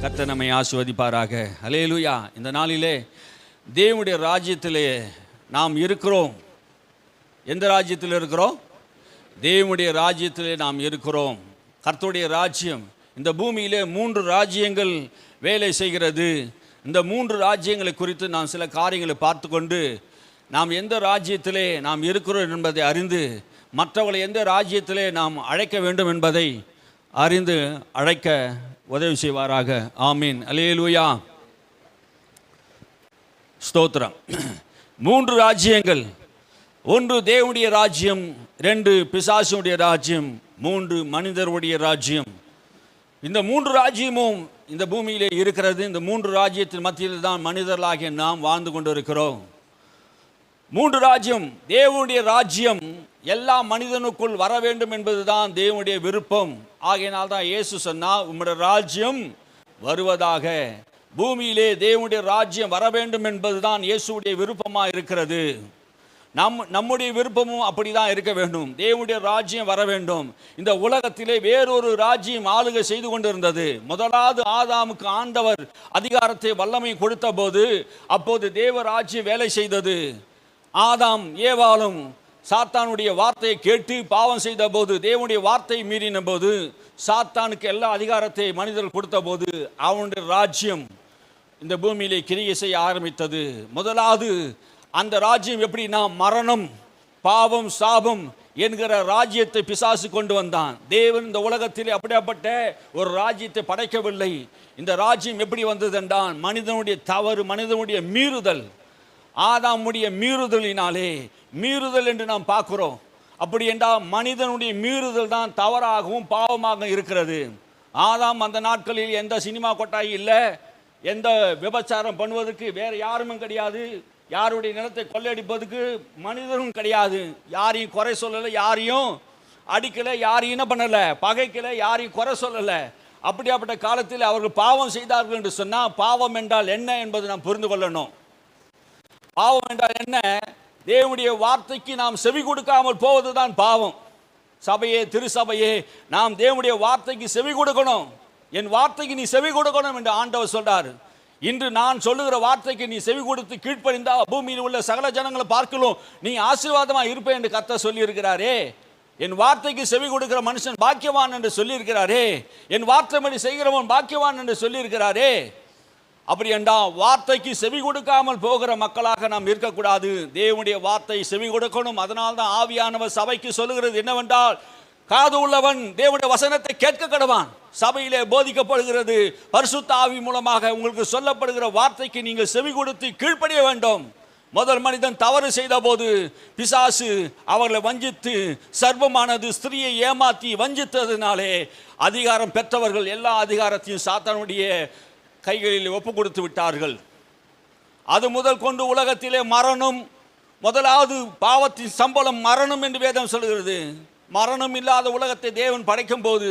கர்த்தர் நம்மை ஆசீர்வதிப்பாராக. அல்லேலூயா. இந்த நாளிலே தேவனுடைய ராஜ்யத்திலே நாம் இருக்கிறோம். எந்த ராஜ்யத்தில் இருக்கிறோம்? தேவனுடைய ராஜ்யத்திலே நாம் இருக்கிறோம். கர்த்தருடைய ராஜ்யம் இந்த பூமியிலே 3 ராஜ்யங்கள் வேலை செய்கிறது. இந்த 3 ராஜ்யங்களை குறித்து நாம் சில காரியங்களை பார்த்து கொண்டு நாம் எந்த ராஜ்யத்திலே நாம் இருக்கிறோம் என்பதை அறிந்து மற்றவர்களை எந்த ராஜ்யத்திலே நாம் அழைக்க வேண்டும் என்பதை அறிந்து அழைக்க உதவி செய்வாராக. ஆமீன். அல்லேலூயா. ஸ்தோத்திரம். 3 ராஜ்யங்கள். 1 தேவனுடைய ராஜ்யம், 2 பிசாசுடைய ராஜ்யம், 3 மனிதருடைய ராஜ்யம். இந்த 3 ராஜ்யமும் இந்த பூமியிலே இருக்கிறது. இந்த 3 ராஜ்யத்தின் மத்தியில் தான் மனிதர்களாகிய நாம் வாழ்ந்து கொண்டு இருக்கிறோம். 3 ராஜ்யம். தேவனுடைய ராஜ்யம் எல்லா மனிதனுக்குள் வர வேண்டும் என்பதுதான் தேவனுடைய விருப்பம். ஆகையினால் தான் இயேசு சொன்னார், உம்முடைய ராஜ்யம் வருவதாக. பூமியிலே தேவனுடைய ராஜ்யம் வர வேண்டும் என்பதுதான் இயேசுடைய விருப்பமாக இருக்கிறது. நம்முடைய விருப்பமும் அப்படிதான் இருக்க வேண்டும். தேவனுடைய ராஜ்யம் வர வேண்டும். இந்த உலகத்திலே வேறொரு ராஜ்யம் ஆளுகை செய்து கொண்டிருந்தது. முதலாவது ஆதாமுக்கு ஆண்டவர் அதிகாரத்தை வல்லமை கொடுத்த போது அப்போது தேவ ராஜ்யம் வேலை செய்தது. ஆதாம் ஏவாளும் சாத்தானுடைய வார்த்தையை கேட்டு பாவம் செய்த போது, தேவனுடைய வார்த்தையை மீறின போது, சாத்தானுக்கு எல்லா அதிகாரத்தை மனிதர்கள் கொடுத்த போது அவனுடைய ராஜ்யம் இந்த பூமியிலே கிரியை செய்ய ஆரம்பித்தது. முதலாவது அந்த ராஜ்யம் எப்படின்னா மரணம், பாவம், சாபம் என்கிற ராஜ்யத்தை பிசாசு கொண்டு வந்தான். தேவன் இந்த உலகத்திலே அப்படிப்பட்ட ஒரு ராஜ்யத்தை படைக்கவில்லை. இந்த ராஜ்யம் எப்படி வந்தது என்றால் மனிதனுடைய தவறு, மனிதனுடைய மீறுதல். ஆதாமுடைய மீறுதலினாலே, மீறுதல் என்று நாம் பார்க்கிறோம். அப்படி என்றால் மனிதனுடைய மீறுதல் தான் தவறாகவும் பாவமாக இருக்கிறது. ஆதாம் அந்த நாட்களில் எந்த சினிமா கொட்டாய் இல்லை, எந்த விபச்சாரம் பண்ணுவதற்கு வேறு யாருமே கிடையாது, யாருடைய நிலத்தை கொள்ளையடிப்பதுக்கு மனிதரும் கிடையாது. யாரையும் குறை சொல்லலை, யாரையும் அடிக்கலை, யாரையும் என்ன பண்ணலை, பகைக்கலை, யாரையும் குறை சொல்லலை. அப்படியாப்பட்ட காலத்தில் அவர்கள் பாவம் செய்தார்கள் என்று சொன்னால் பாவம் என்றால் என்ன என்பதை நாம் புரிந்து கொள்ளணும். பாவம் என்றால் என்ன? தேவனுடைய வார்த்தைக்கு நாம் செவி கொடுக்காமல் போவதுதான் பாவம். சபையே, திருசபையே, நாம் தேவனுடைய வார்த்தைக்கு செவி கொடுக்கணும். என் வார்த்தைக்கு நீ செவி கொடுக்கணும் என்று ஆண்டவர் சொல்றார். இன்று நான் சொல்லுகிற வார்த்தைக்கு நீ செவி கொடுத்து கீழ்ப்படிந்தா பூமியில் உள்ள சகல ஜனங்களை பார்க்கலாம் நீ ஆசீர்வாதமாக இருப்பேன் என்று கர்த்தர் சொல்லி இருக்கிறாரே. என் வார்த்தைக்கு செவி கொடுக்கிற மனுஷன் பாக்கியவான் என்று சொல்லி இருக்கிறாரே. என் வார்த்தைப்படி செய்கிறவன் பாக்கியவான் என்று சொல்லி இருக்கிறாரே. அப்படி என்றால் வார்த்தைக்கு செவி கொடுக்காமல் போகிற மக்களாக நாம் இருக்கக்கூடாது. தேவனுடைய வார்த்தை செவி கொடுக்கணும். அதனால் தான் ஆவியானவர் சபைக்கு சொல்லுகிறது என்னவென்றால், காது உள்ளவன் தேவனுடைய வசனத்தை கேட்க கடவான். சபையிலே போதிக்கப்படுகிறது, பரிசுத்த ஆவி மூலமாக உங்களுக்கு சொல்லப்படுகிற வார்த்தைக்கு நீங்கள் செவி கொடுத்து கீழ்ப்படிய வேண்டும். முதல் மனிதன் தவறு செய்த போது பிசாசு அவர்களை வஞ்சித்து, சர்வமானது ஸ்திரியை ஏமாற்றி வஞ்சித்ததினாலே அதிகாரம் பெற்றவர்கள் எல்லா அதிகாரத்தையும் சாத்தானுடைய கைகளில் ஒப்பு கொடுத்து விட்டார்கள். அது முதல் கொண்டு உலகத்திலே மரணம், முதலாவது பாவத்தின் சம்பளம் மரணம் என்று வேதம் சொல்கிறது. மரணம் இல்லாத உலகத்தை தேவன் படைக்கும் போது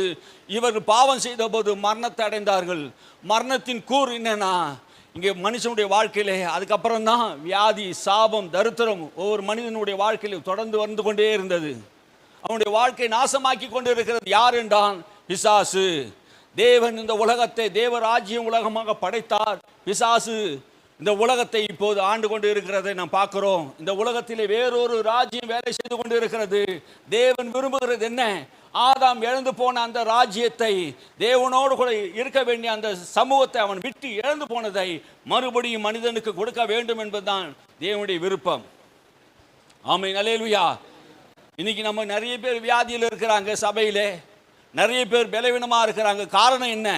இவர்கள் பாவம் செய்த போது மரணத்தை அடைந்தார்கள். மரணத்தின் கூர் என்னன்னா, இங்கே மனுஷனுடைய வாழ்க்கையிலே அதுக்கப்புறம் தான் வியாதி, சாபம், தரித்திரம் ஒவ்வொரு மனிதனுடைய வாழ்க்கையிலும் தொடர்ந்து வந்து கொண்டே இருந்தது. அவனுடைய வாழ்க்கை நாசமாக்கி கொண்டு இருக்கிறது. யார் என்றான்? பிசாசு. தேவன் இந்த உலகத்தை தேவராஜ்யம் உலகமாக படைத்தார். பிசாசு இந்த உலகத்தை இப்போது ஆண்டு கொண்டு இருக்கிறதை நாம் பார்க்கிறோம். இந்த உலகத்திலே வேறொரு ராஜ்யம் வேலை செய்து கொண்டு இருக்கிறது. தேவன் விரும்புகிறது என்ன? ஆதாம் இழந்து போன அந்த ராஜ்யத்தை, தேவனோடு கூட இருக்க வேண்டிய அந்த சமூகத்தை அவன் விட்டு இழந்து போனதை மறுபடியும் மனிதனுக்கு கொடுக்க வேண்டும் என்பதுதான் தேவனுடைய விருப்பம். ஆமென். அல்லேலூயா. இன்னைக்கு நம்ம நிறைய பேர் வியாதியில் இருக்கிறாங்க. சபையிலே நிறைய பேர் பலவீனமாக இருக்கிறாங்க. காரணம் என்ன?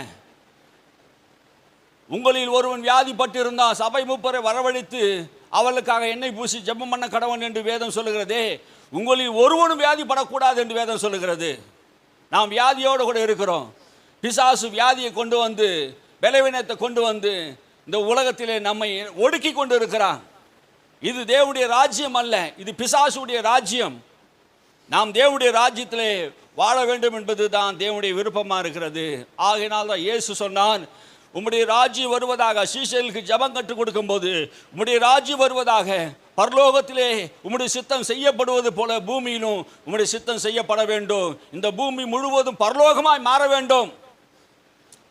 உங்களில் ஒருவன் வியாதிப்பட்டு இருந்தால் சபை மூப்பரை வரவழைத்து அவளுக்காக எண்ணெய் பூசி ஜெபம் பண்ண கடவன் என்று வேதம் சொல்லுகிறதே. உங்களில் ஒருவனும் வியாதிப்படக்கூடாது என்று வேதம் சொல்லுகிறது. நாம் வியாதியோடு கூட இருக்கிறோம். பிசாசு வியாதியை கொண்டு வந்து, பலவீனத்தை கொண்டு வந்து இந்த உலகத்திலே நம்மை ஒடுக்கி கொண்டு இருக்கிறான். இது தேவனுடைய ராஜ்யம் அல்ல, இது பிசாசுடைய ராஜ்யம். நாம் தேவனுடைய ராஜ்யத்திலே வாழ வேண்டும் என்பது தான் தேவனுடைய விருப்பமாக இருக்கிறது. ஆகையினால் தான் இயேசு சொன்னான், உம்முடைய ராஜ்யம் வருவதாக. சீஷர்களுக்கு ஜெபம் கற்றுக் கொடுக்கும் போது, உம்முடைய ராஜ்யம் வருவதாக, பரலோகத்திலே உம்முடைய சித்தம் செய்யப்படுவது போல பூமியிலும் உம்முடைய சித்தம் செய்யப்பட வேண்டும். இந்த பூமி முழுவதும் பரலோகமாய் மாற வேண்டும்.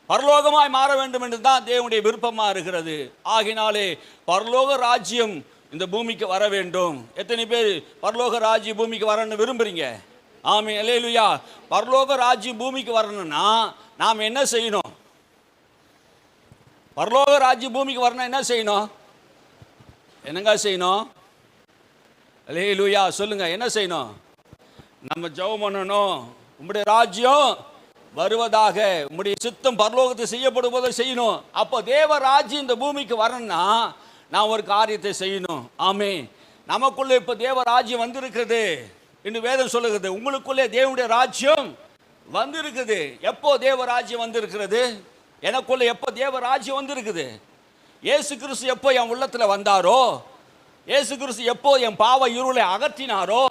பரலோகமாய் மாற வேண்டும் என்று தான் தேவனுடைய விருப்பமாக இருக்கிறது. ஆகினாலே பரலோக ராஜ்யம் இந்த பூமிக்கு வர வேண்டும். எத்தனை பேர் பரலோக ராஜ்யம் பூமிக்கு வரணும்னு விரும்புறீங்க? ஆமென், அல்லேலூயா. பரலோக ராஜ்யம் பூமிக்கு வரணும்னா நாம் என்ன செய்யணும்? பரலோக ராஜ்யம் பூமிக்கு வரணும் என்ன செய்யணும்? என்னங்க செய்யணும்? அல்லேலூயா சொல்லுங்க, என்ன செய்யணும்? நம்ம ஜெபம் பண்ணணும், உம்முடைய ராஜ்யம் வருவதாக, உம்முடைய சித்தம் பரலோகத்தை செய்யப்படுவதை செய்யணும். அப்போ தேவ ராஜ்யம் இந்த பூமிக்கு வரணும்னா நான் ஒரு காரியத்தை செய்யணும். ஆமென். நமக்குள்ளே இப்போ தேவ ராஜ்யம் வந்திருக்கிறது என்று வேதம் சொல்லுகிறது. உங்களுக்குள்ளே தேவனுடைய ராஜ்யம் வந்திருக்குது. எப்போ தேவ ராஜ்யம் வந்திருக்கிறது? எனக்குள்ள எப்போ தேவ ராஜ்யம் வந்திருக்குது? இயேசு கிறிஸ்து எப்போ என் உள்ளத்தில் வந்தாரோ, இயேசு கிறிஸ்து எப்போ என் பாவ இருளை அகற்றினாரோ,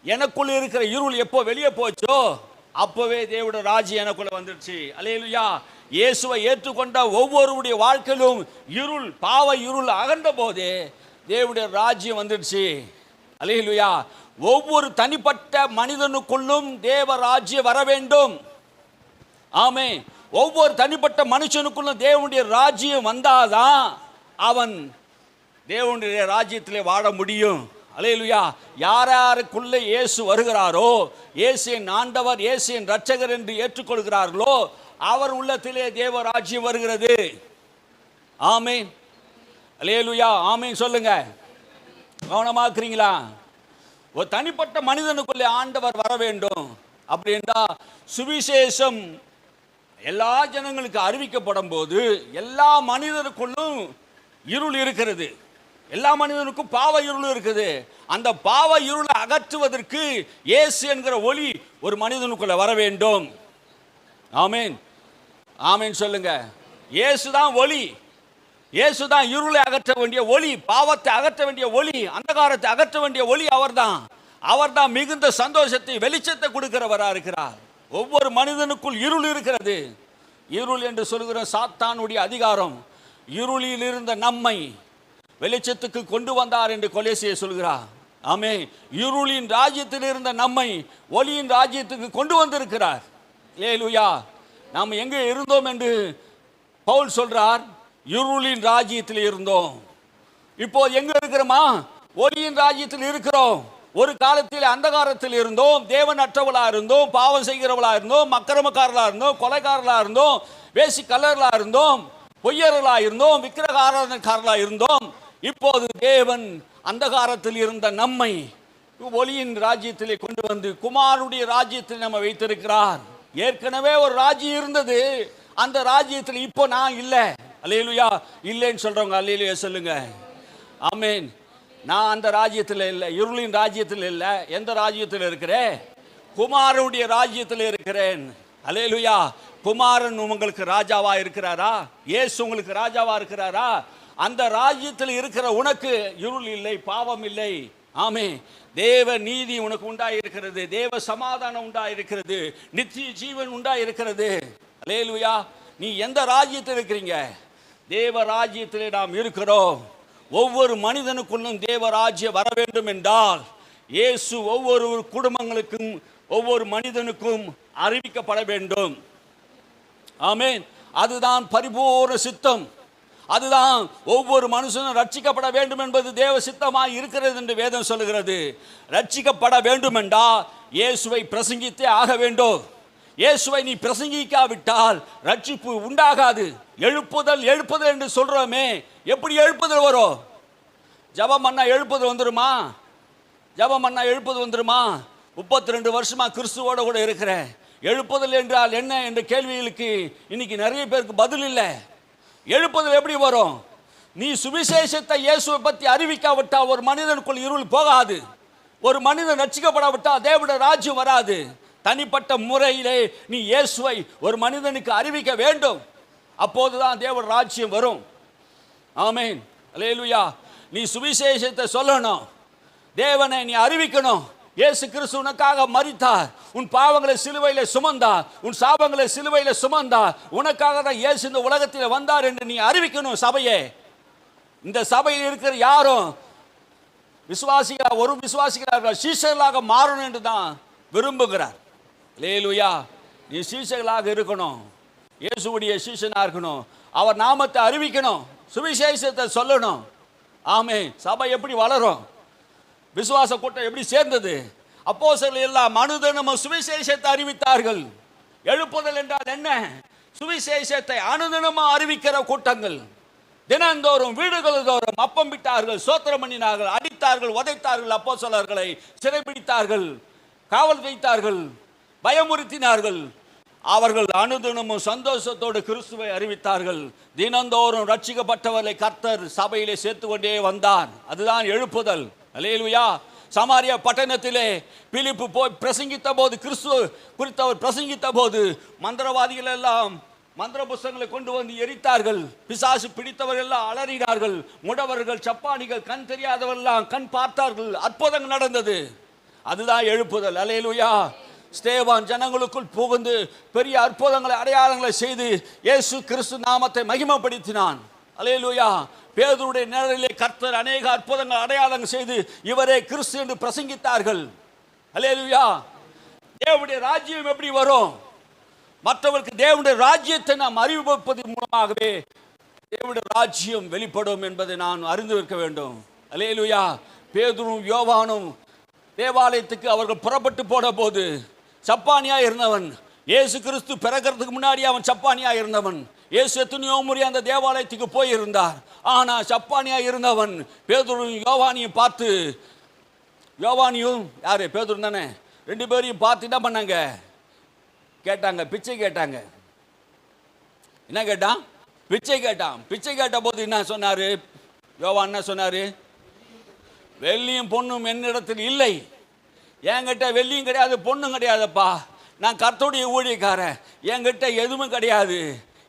எனக்குள்ள இருக்கிற இருள் எப்போ வெளியே போச்சோ, அப்போவே தேவனுடைய ராஜ்யம் எனக்குள்ள வந்துடுச்சு. அல்லேலூயா. இயேசுவை ஏற்றுக்கொண்ட ஒவ்வொருடைய வாழ்க்கையிலும் இருள், பாவ இருள் அகன்ற போதே தேவனுடைய ராஜ்யம் வந்துடுச்சு. அல்லேலூயா. ஒவ்வொரு தனிப்பட்ட மனிதனுக்குள்ளும் தேவ ராஜ்யம் வர வேண்டும். ஆமென். ஒவ்வொரு தனிப்பட்ட மனுஷனுக்குள்ளும் தேவனுடைய ராஜ்யம் வந்தாதான் அவன் தேவனுடைய ராஜ்யத்திலே வாழ முடியும். அல்லேலூயா. யார் யாருக்குள்ளே இயேசு வருகிறாரோ, இயேசுவின் ஆண்டவர், இயேசுவின் இரட்சகர் என்று ஏற்றுக்கொள்கிறார்களோ, அவர் உள்ளத்திலே தேவ ராஜ்யம் வருகிறது. ஆமென், அல்லேலூயா. ஆமென் சொல்லுங்க. கவனமாக்குறீங்களா? ஒரு தனிப்பட்ட மனிதனுக்குள்ளே ஆண்டவர் வர வேண்டும். அப்படி என்றால் சுவிசேஷம் எல்லா ஜனங்களுக்கு அறிவிக்கப்படும் போது எல்லா மனிதனுக்குள்ளும் இருள் இருக்கிறது. எல்லா மனிதனுக்கும் பாவ இருள் இருக்குது. அந்த பாவ இருளை அகற்றுவதற்கு இயேசு என்கிற ஒளி ஒரு மனிதனுக்குள்ள வர வேண்டும். ஆமென், ஆமென் சொல்லுங்க. இயேசு தான் ஒளி. இயேசு தான் இருளை அகற்ற வேண்டிய ஒளி, பாவத்தை அகற்ற வேண்டிய ஒளி, அந்தகாரத்தை அகற்ற வேண்டிய ஒளி அவர்தான். அவர்தான் மிகுந்த சந்தோஷத்தை, வெளிச்சத்தை கொடுக்கிறவரா இருக்கிறார். ஒவ்வொரு மனிதனுக்குள் இருள் இருக்கிறது. இருள் என்று சொல்கிற சாத்தானுடைய அதிகாரம் இருளில் இருந்த நம்மை வெளிச்சத்துக்கு கொண்டு வந்தார் என்று கொலேசிய சொல்கிறார். ஆமென். இருளின் ராஜ்யத்தில் இருந்த நம்மை ஒளியின் ராஜ்யத்துக்கு கொண்டு வந்திருக்கிறார். அல்லேலூயா. நாம் எங்கே இருந்தோம் என்று பவுல் சொல்றார்? இருளின் ராஜ்யத்தில் இருந்தோம். இப்போ எங்க இருக்கிறோமா? ஒளியின் ராஜ்யத்தில் இருக்கிறோம். ஒரு காலத்தில் அந்தகாரத்தில் இருந்தோம், தேவன் அற்றவளா இருந்தோம், பாவம் செய்கிறவளா இருந்தோம், அக்கிரமக்காரர்களா இருந்தோம், கொலைக்காரர்களா இருந்தோம், வேசி கல்லர்களா இருந்தோம், பொய்யர்களா இருந்தோம், விக்கிரக ஆராதனைக்காரர்களா இருந்தோம். இப்போது தேவன் அந்தகாரத்தில் இருந்த நம்மை ஒளியின் ராஜ்யத்திலே கொண்டு வந்து குமாரனுடைய ராஜ்யத்தில் நம்ம வைத்திருக்கிறார். ஏற்கனவே ஒரு ராஜ்யம் இருந்தது, அந்த ராஜ்யத்தில் இப்போ நான் இல்லை. அல்லேலூயா. இல்லைன்னு சொல்றவங்க அல்லேலூயா சொல்லுங்க. ஆமென். நான் அந்த ராஜ்யத்தில் இல்லை, இருளின் ராஜ்யத்தில் இல்லை. எந்த ராஜ்யத்தில் இருக்கிறேன்? குமாரனுடைய ராஜ்யத்தில் இருக்கிறேன். அல்லேலூயா. குமாரன் உங்களுக்கு ராஜாவா இருக்கிறாரா? இயேசு உங்களுக்கு ராஜாவா இருக்கிறாரா? அந்த ராஜ்யத்தில் இருக்கிற உனக்கு இருள் இல்லை, பாவம் இல்லை. ஆமென். தேவ நீதி உனக்கு உண்டாயிருக்கிறது, தேவ சமாதானம் உண்டாயிருக்கிறது, நித்திய ஜீவன் உண்டாயிருக்கிறது. அல்லேலூயா. நீ எந்த ராஜ்யத்தில் இருக்கிறீங்க? தேவ ராஜ்யத்திலே நாம் இருக்கிறோம். ஒவ்வொரு மனிதனுக்குள்ளும் தேவ ராஜ்யம் வர வேண்டும் என்றால் இயேசு ஒவ்வொரு குடும்பங்களுக்கும் ஒவ்வொரு மனிதனுக்கும் அறிவிக்கப்பட வேண்டும். ஆமென். அதுதான் பரிபூர்ண சித்தம். அதுதான் ஒவ்வொரு மனுஷனும் ரட்சிக்கப்பட வேண்டும் என்பது தேவ சித்தமாய் இருக்கிறது என்று வேதம் சொல்லுகிறது. ரட்சிக்கப்பட வேண்டும் என்றால் இயேசுவை பிரசங்கித்தே ஆக வேண்டும். இயேசுவை நீ பிரசங்கிக்காவிட்டால் ரட்சிப்பு உண்டாகாது. எழுப்புதல் எழுப்புதல் என்று சொல்றோமே, எப்படி எழுப்புதல் வரும்? ஜெபம் பண்ணா எழுப்புதல் வந்துருமா? ஜெபம் பண்ணா எழுப்புதல் வந்துருமா? 32 வருஷமா கிறிஸ்துவோட கூட இருக்கிறேன். எழுப்புதல் என்றால் என்ன என்ற கேள்விகளுக்கு இன்னைக்கு நிறைய பேருக்கு பதில் இல்லை. எழுப்புதல் எப்படி வரும்? நீ சுவிசேஷத்தை இயேசுவை பற்றி அறிவிக்காவிட்டால் ஒரு மனிதனுக்குள் இருள் போகாது. ஒரு மனிதன் ரட்சிக்கப்படாவிட்டால் தேவனுடைய ராஜ்யம் வராது. தனிப்பட்ட முறையிலே நீ இயேசுவை ஒரு மனிதனுக்கு அறிவிக்க வேண்டும். அப்போதுதான் தேவ ராஜ்யம் வரும். ஆமென். அல்லேலூயா. நீ சுவிசேஷத்தை சொல்லணும், தேவனை நீ அறிவிக்கணும். இயேசு கிறிஸ்து உனக்காக மரித்தார், உன் பாவங்களை சிலுவையிலே சுமந்தார், உன் சாபங்களை சிலுவையிலே சுமந்தார். உனக்காக தான் இயேசு இந்த உலகத்தில் வந்தார் என்று நீ அறிவிக்கணும். சபையே, இந்த சபையில் இருக்கிற யாரும் விசுவாசிகளா, ஒரு விசுவாசிகளாக சீஷர்களாக மாறணும் என்று தான் விரும்புகிறார். அல்லேலூயா. நீ சீஷர்களாக இருக்கணும். இயேசுவுடைய சீஷனா இருக்கணும். அவர் நாமத்தை அறிவிக்கணும், சுவிசேஷத்தை சொல்லணும். ஆமே. சபை எப்படி வளரும்? விசுவாச கூட்டம் எப்படி சேர்ந்தது? அப்போஸ்தலர்கள் எல்லாம் அனுதினமும் சுவிசேஷத்தை அறிவித்தார்கள். எழுப்புதல் என்றால் என்ன? சுவிசேஷத்தை அனுதினமும் அறிவிக்கிற கூட்டங்கள். தினந்தோறும் வீடுகள் தோறும் அப்பம் விட்டார்கள், சோத்திரம் பண்ணினார்கள், அடித்தார்கள், உதைத்தார்கள், அப்போஸ்தலர்களை சிறைபிடித்தார்கள், காவல் வைத்தார்கள், பயமுறுத்தினார்கள். அவர்கள் அனுதினமும் சந்தோஷத்தோடு கிறிஸ்துவை அறிவித்தார்கள். தினந்தோறும் ரட்சிக்கப்பட்டவர்களை கர்த்தர் சபையிலே சேர்த்து கொண்டே வந்தார். அதுதான் எழுப்புதல். அல்லேலூயா. சமாரியா பட்டணத்திலே பிலிப்பு போய் பிரசங்கித்த போது, கிறிஸ்துவ குறித்து அவர் பிரசங்கித்த போது, மந்திரவாதிகள் எல்லாம் மந்திர புஸ்தகங்களை கொண்டு வந்து எரித்தார்கள். பிசாசு பிடித்தவர்கள் எல்லாம் அலறினார்கள். முடவர்கள், சப்பானிகள், கண் தெரியாதவர்கள் கண் பார்த்தார்கள். அற்புதங்கள் நடந்தது. அதுதான் எழுப்புதல். அல்லேலூயா. ஸ்தேவான் ஜனங்களுக்குள் புகுந்து பெரிய அற்புதங்களை, அடையாளங்களை செய்து இயேசு கிறிஸ்து நாமத்தை மகிமைப்படுத்தினான். அல்லேலூயா. பேதுருடைய நிழலிலே கர்த்தர் அநேக அற்புதங்கள், அடையாளங்கள் செய்து இவரே கிறிஸ்து என்று பிரசங்கித்தார்கள். அல்லேலூயா. தேவனுடைய ராஜ்யம் எப்படி வரும்? மற்றவருக்கு தேவனுடைய ராஜ்யத்தை நாம் அறிவிப்பதன் மூலமாகவே தேவனுடைய ராஜ்யம் வெளிப்படும் என்பதை நான் அறிந்து இருக்க வேண்டும். அல்லேலூயா. பேதுரும் யோவானும் தேவாலயத்துக்கு அவர்கள் புறப்பட்டு போன போது சப்பானியா இருந்தவன், இயேசு கிறிஸ்து பிறக்கிறதுக்கு முன்னாடி அவன் சப்பானியா இருந்தவன். இயேசு எத்தனையோ முறை அந்த தேவாலயத்துக்கு போயிருந்தார். ஆனால் சப்பானியா இருந்தவன் பேதுருவும் யோவானியும் பார்த்து, யோவானியும் யாரு? பேதுரு தானே. ரெண்டு பேரையும் பார்த்து என்ன பண்ணாங்க? கேட்டாங்க, பிச்சை கேட்டாங்க. என்ன கேட்டான்? பிச்சை கேட்டான். பிச்சை கேட்ட போது என்ன சொன்னாரு யோவான்? என்ன சொன்னாரு? வெள்ளியும் பொண்ணும் என்னிடத்தில் இல்லை. என்கிட்ட வெள்ளியும் கிடையாது, பொண்ணும் கிடையாதுப்பா. நான் கர்த்தருடைய ஊழியக்காரன். என்கிட்ட எதுவும் கிடையாது.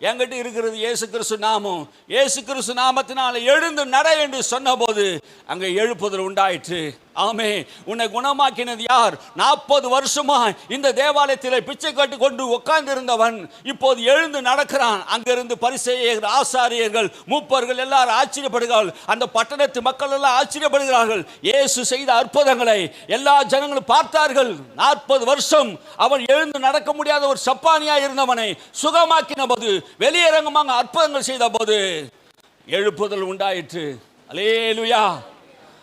என்கிட்ட இருக்கிறது இயேசு கிறிஸ்து நாமம். இயேசு கிறிஸ்து நாமத்தினால எழுந்து நட என்று சொன்ன போது அங்கே எழுப்புதல் உண்டாயிற்று. ஆமே. உன்னை குணமாக்கினது யார்? 40 வருஷமா இந்த தேவாலயத்தில் பிச்சை கட்டு கொண்டு உட்கார்ந்து இருந்தவன் இப்போது எழுந்து நடக்கிறான். அங்கிருந்து பரிசேயர்கள், ஆசாரியர்கள், மூப்பர்கள் எல்லாரும் ஆச்சரியப்படுகிறார்கள். அந்த பட்டணத்து மக்கள் எல்லாம் ஆச்சரியப்படுகிறார்கள். இயேசு செய்த அற்புதங்களை எல்லா ஜனங்களும் பார்த்தார்கள். 40 வருஷம் அவன் எழுந்து நடக்க முடியாத ஒரு சப்பானியா இருந்தவனை சுகமாக்கின போது, வெளியரங்கமாக அற்புதங்கள் செய்த போது எழுப்புதல் உண்டாயிற்று. அல்லேலூயா.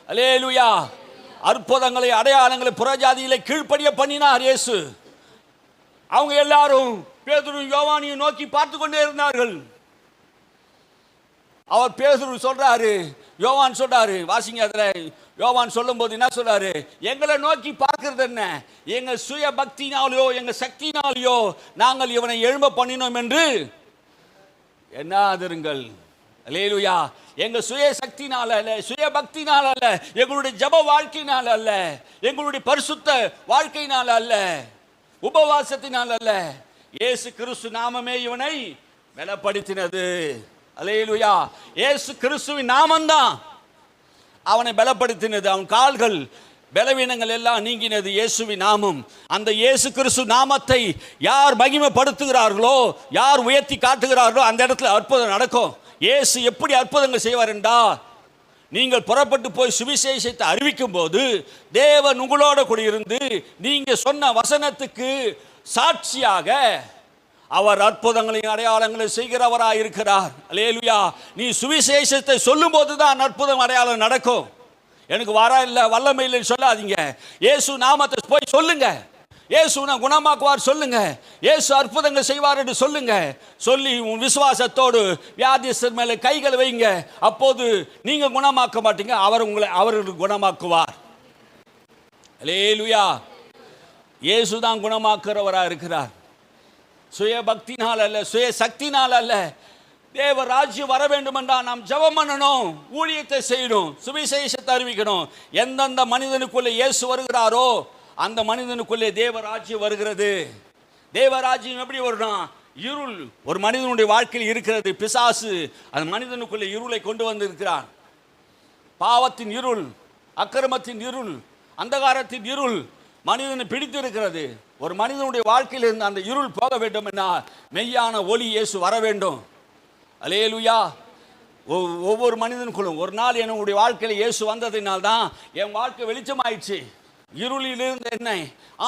அல்லேலூயா. அற்புதங்களை, அடையாளங்களை புறஜாதிகளை கீழ்ப்படிய பண்ணினார் இயேசு. அவங்க எல்லாரும் பேதுரு யோவானையும் நோக்கி பார்த்து கொண்டே இருந்தார்கள். அவர் பேதுரு சொல்றாரு, யோவான் சொல்றாரு, வாசிங்க அதுல. யோவான் சொல்லும் போது என்ன சொல்றாரு? எங்களை நோக்கி பார்க்கிறது என்ன? எங்க சுய பக்தினாலேயோ எங்க சக்தினாலேயோ நாங்கள் இவனை எழும்ப பண்ணினோம் என்று எண்ணாதிருங்கள். அல்லேலூயா. எங்க சுய சக்தினால அல்ல, சுய பக்தினால அல்ல, எங்களுடைய ஜப வாழ்க்கையினால அல்ல, எங்களுடைய பரிசுத்த வாழ்க்கையினால அல்ல, உபவாசத்தினால் அல்ல, இயேசு கிறிஸ்து நாமமே இவனை பலப்படுத்தினது. அல்லேலூயா. இயேசு கிறிஸ்துவின் நாமம்தான் அவனை பலப்படுத்தினது. அவன் கால்கள் பலவீனங்கள் எல்லாம் நீங்கினது இயேசுவின் நாமம். அந்த இயேசு கிறிஸ்து நாமத்தை யார் மகிமைப்படுத்துகிறார்களோ, யார் உயர்த்தி காட்டுகிறார்களோ அந்த இடத்துல அற்புதம் நடக்கும். இயேசு எப்படி அற்புதங்கள் செய்வார் என்றால், நீங்கள் புறப்பட்டு போய் சுவிசேஷத்தை அறிவிக்கும் போது தேவன் உங்களோட கூட இருந்து நீங்க சொன்ன வசனத்துக்கு சாட்சியாக அவர் அற்புதங்களையும் அடையாளங்களையும் செய்கிறவராக இருக்கிறார். அல்லேலூயா. நீ சுவிசேஷத்தை சொல்லும் போதுதான் அற்புதம், அடையாளம் நடக்கும். எனக்கு வர இல்லை, வல்லமை இல்லைன்னு சொல்லாதீங்க. இயேசு நாமத்தை போய் சொல்லுங்க. இயேசு நான் குணமாக்குவார் சொல்லுங்க. இயேசு அற்புதங்கள் செய்வார் என்று சொல்லுங்க. சொல்லி உன் விசுவாசத்தோடு வியாதிஸ்தர் மேலே கைகளை வைங்க. அப்போது நீங்க குணமாக்க மாட்டீங்க, அவர்களுக்கு குணமாக்குவார். அல்லேலூயா. இயேசு தான் குணமாக்குறவராக இருக்கிறார். சுய பக்தினால் அல்ல, சுய சக்தினால் அல்ல. தேவ ராஜ்யம் வர வேண்டும் என்றால் நாம் ஜெபம் பண்ணணும், ஊழியத்தை செய்யணும், சுவிசேஷத்தை அறிவிக்கணும். எந்தெந்த மனிதனுக்குள்ளே இயேசு வருகிறாரோ அந்த மனிதனுக்குள்ளே தேவ ராஜ்யம் வருகிறது. தேவ ராஜ்யம் எப்படி வரும்னா, இருள் ஒரு மனிதனுடைய வாழ்க்கையில் இருக்கிறது. பிசாசு அந்த மனிதனுக்குள்ளே இருளை கொண்டு வந்திருக்கிறான். பாவத்தின் இருள், அக்கிரமத்தின் இருள், அந்தகாரத்தின் இருள் மனிதனை பிடித்து இருக்கிறது. ஒரு மனிதனுடைய வாழ்க்கையில் இருந்து அந்த இருள் போக வேண்டும் என்றால் மெய்யான ஒளி இயேசு வர வேண்டும். அல்லேலூயா. ஒவ்வொரு மனிதனுக்குள்ளும் ஒரு நாள் என்னுடைய வாழ்க்கையில் இயேசு வந்ததினால் தான் என் வாழ்க்கை வெளிச்சமாயிடுச்சு. இருளில் இருந்த என்னை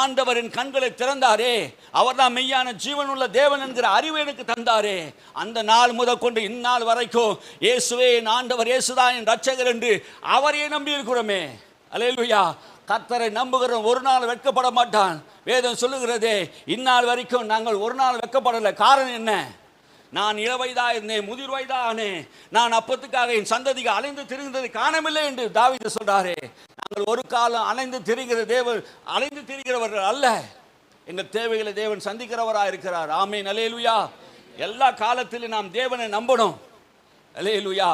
ஆண்டவரின் கண்களை திறந்தாரே, அவர் தான் மெய்யான ஜீவனுள்ள தேவன் என்கிற அறிவு எனக்கு தந்தாரே. அந்த நாள் முதற்கொண்டு இந்நாள் வரைக்கும் இயேசுவே என் ஆண்டவர், இயேசுதான் என் ரட்சகர் என்று அவரையே நம்பி இருக்கிறோமே. அல்லேலூயா. கர்த்தரை நம்புகிறோம், ஒரு நாள் வெட்கப்பட மாட்டான். வேதம் சொல்லுகிறதே, இந்நாள் வரைக்கும் நாங்கள் ஒரு நாள் வெட்கப்படலை. காரணம் என்ன? நான் இளவயதா இருந்தேன், முதிர் வயதானே, நான் அப்பத்துக்காக என் சந்ததிக்கு அலைந்து திரிந்ததை காணவில்லை என்று தாவீது சொல்றாரே. நாங்கள் ஒரு காலம் அலைந்து திரிகிறவர்கள் அல்ல. எங்கள் தேவைகளை தேவன் சந்திக்கிறவராக இருக்கிறார். ஆமென். அல்லேலூயா. எல்லா காலத்திலும் நாம் தேவனை நம்பணும். அல்லேலூயா.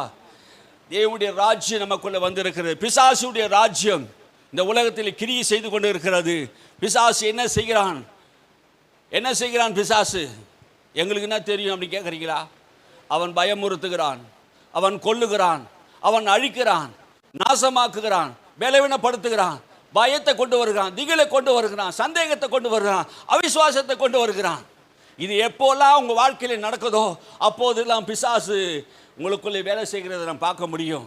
தேவனுடைய ராஜ்யம் நமக்குள்ள வந்திருக்கிறது. பிசாசுடைய ராஜ்யம் இந்த உலகத்தில் கிரியை செய்து கொண்டு இருக்கிறது. பிசாசு என்ன செய்கிறான்? பிசாசு எங்களுக்கு என்ன தெரியும் அப்படி கேட்குறீங்களா? அவன் பயமுறுத்துகிறான், அவன் கொல்லுகிறான், அவன் அழிக்கிறான், நாசமாக்குகிறான், பலவீனப்படுத்துகிறான், பயத்தை கொண்டு வருகிறான், திகிலை கொண்டு வருகிறான், சந்தேகத்தை கொண்டு வருகிறான், அவிசுவாசத்தை கொண்டு வருகிறான். இது எப்போல்லாம் உங்கள் வாழ்க்கையில் நடக்குதோ அப்போதெல்லாம் பிசாசு உங்களுக்குள்ளே வேலை செய்கிறத நாம் பார்க்க முடியும்.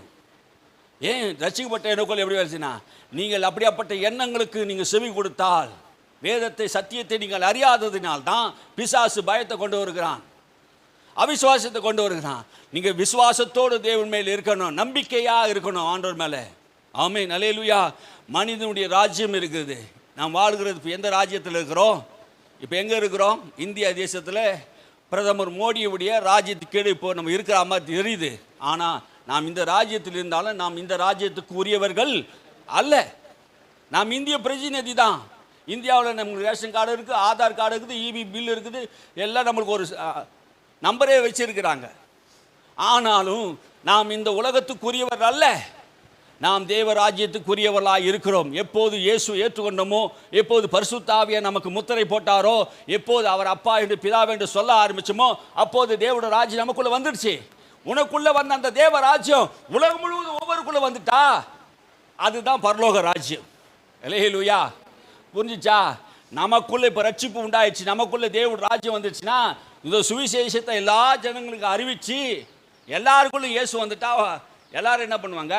ஏன் ரட்சிக்கப்பட்ட எனக்குள்ளே எப்படி வேலை செய்யணும்? நீங்கள் அப்படியாப்பட்ட எண்ணங்களுக்கு நீங்கள் செவி கொடுத்தால், வேதத்தை சத்தியத்தை நீங்கள் அறியாததினால் தான் பிசாசு பயத்தை கொண்டு வருகிறான், அவிசுவாசத்தை கொண்டு வருகிறான். நீங்கள் விசுவாசத்தோடு தேவன் மேல் இருக்கணும், நம்பிக்கையாக இருக்கணும் ஆண்டவர் மேலே. ஆமென். அல்லேலூயா. மனிதனுடைய ராஜ்யம் இருக்குது. நாம் வாழ்கிறது இப்போ எந்த ராஜ்யத்தில் இருக்கிறோம்? இப்போ எங்கே இருக்கிறோம்? இந்தியா தேசத்தில் பிரதமர் மோடியுடைய ராஜ்யத்துக்கு இப்போ நம்ம இருக்கிற மாதிரி தெரியுது. ஆனால் நாம் இந்த ராஜ்யத்தில் இருந்தாலும் நாம் இந்த ராஜ்யத்துக்கு உரியவர்கள் அல்ல. நாம் இந்திய பிரதிநிதி தான். இந்தியாவில் நம்மளுக்கு ரேஷன் கார்டு இருக்குது, ஆதார் கார்டு இருக்குது, இபி பில் இருக்குது, எல்லாம் நம்மளுக்கு ஒரு நம்பரே வச்சிருக்கிறாங்க. ஆனாலும் நாம் இந்த உலகத்துக்குரியவர் அல்ல, நாம் தேவ ராஜ்யத்துக்குரியவர்களாக இருக்கிறோம். எப்போது இயேசு ஏற்றுக்கொண்டோமோ, எப்போது பரிசுத்த ஆவியை நமக்கு முத்திரை போட்டாரோ, எப்போது அவர் அப்பா என்று பிதாவை என்று சொல்ல ஆரம்பிச்சோமோ, அப்போது தேவனுடைய ராஜ்யம் நமக்குள்ளே வந்துடுச்சு. உனக்குள்ள வந்த அந்த தேவ ராஜ்யம் உலகம் முழுவதும் ஒவ்வொருக்குள்ள வந்துட்டா அதுதான் பரலோக ராஜ்யம். அல்லேலூயா. புரிஞ்சுச்சா? நமக்குள்ள இப்போ ரட்சிப்பு உண்டாயிடுச்சு, நமக்குள்ள தேவனுடைய ராஜ்யம் வந்துடுச்சுன்னா இந்த சுவிசேஷத்தை எல்லா ஜனங்களுக்கு அறிவிச்சு எல்லாருக்குள்ளும் இயேசு வந்துட்டா எல்லாரும் என்ன பண்ணுவாங்க?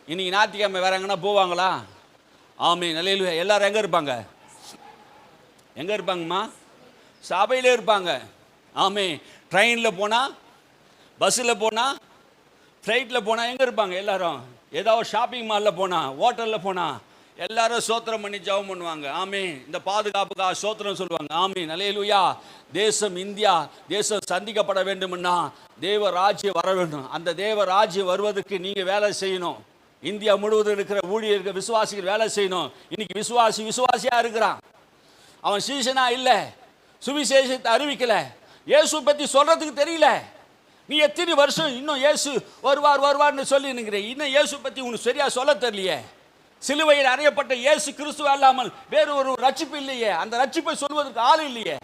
இன்னைக்கு ஞாயிற்றுக்கிழமை வேற எங்கன்னா போவாங்களா? ஆமென். அல்லேலூயா. எல்லாரும் எங்கே இருப்பாங்க? எங்கே இருப்பாங்கம்மா? சபையிலே இருப்பாங்க. ஆமென். ட்ரெயினில் போனால், பஸ்ஸில் போனால், ஃப்ளைட்டில் போனால் எங்கே இருப்பாங்க? எல்லாரும் ஏதாவது ஷாப்பிங் மாலில் போனால், ஹோட்டலில் போனால் எல்லாரும் சோத்திரம் பண்ணி ஜெபம் பண்ணுவாங்க. ஆமென். இந்த பாதுகாப்புக்காக சோத்திரம் சொல்லுவாங்க. ஆமென். அல்லேலூயா. தேசம் இந்தியா தேசம் சந்திக்கப்பட வேண்டும்னா தேவ ராஜ்யம் வர வேண்டும். அந்த தேவ ராஜ்யம் வருவதற்கு நீங்கள் வேலை செய்யணும். இந்தியா முழுவதும் இருக்கிற ஊழியர்கள், விசுவாசிகள் வேலை செய்யணும். இன்னைக்கு விசுவாசியாக இருக்கிறான், அவன் சீசனா இல்லை, சுவிசேஷத்தை அறிவிக்கல, இயேசு பற்றி சொல்றதுக்கு தெரியல. நீ எத்தனை வருஷம் இன்னும் இயேசு வருவார்னு சொல்லி நிற்கிறேன், இன்னும் இயேசு பற்றி உனக்கு சரியா சொல்ல தெரியலையே. சிலுவையில் அறையப்பட்ட இயேசு கிறிஸ்துவ அல்லாமல் வேறு ஒரு ரட்சிப்பு இல்லையே, அந்த ரட்சிப்பை சொல்வதற்கு ஆள் இல்லையே.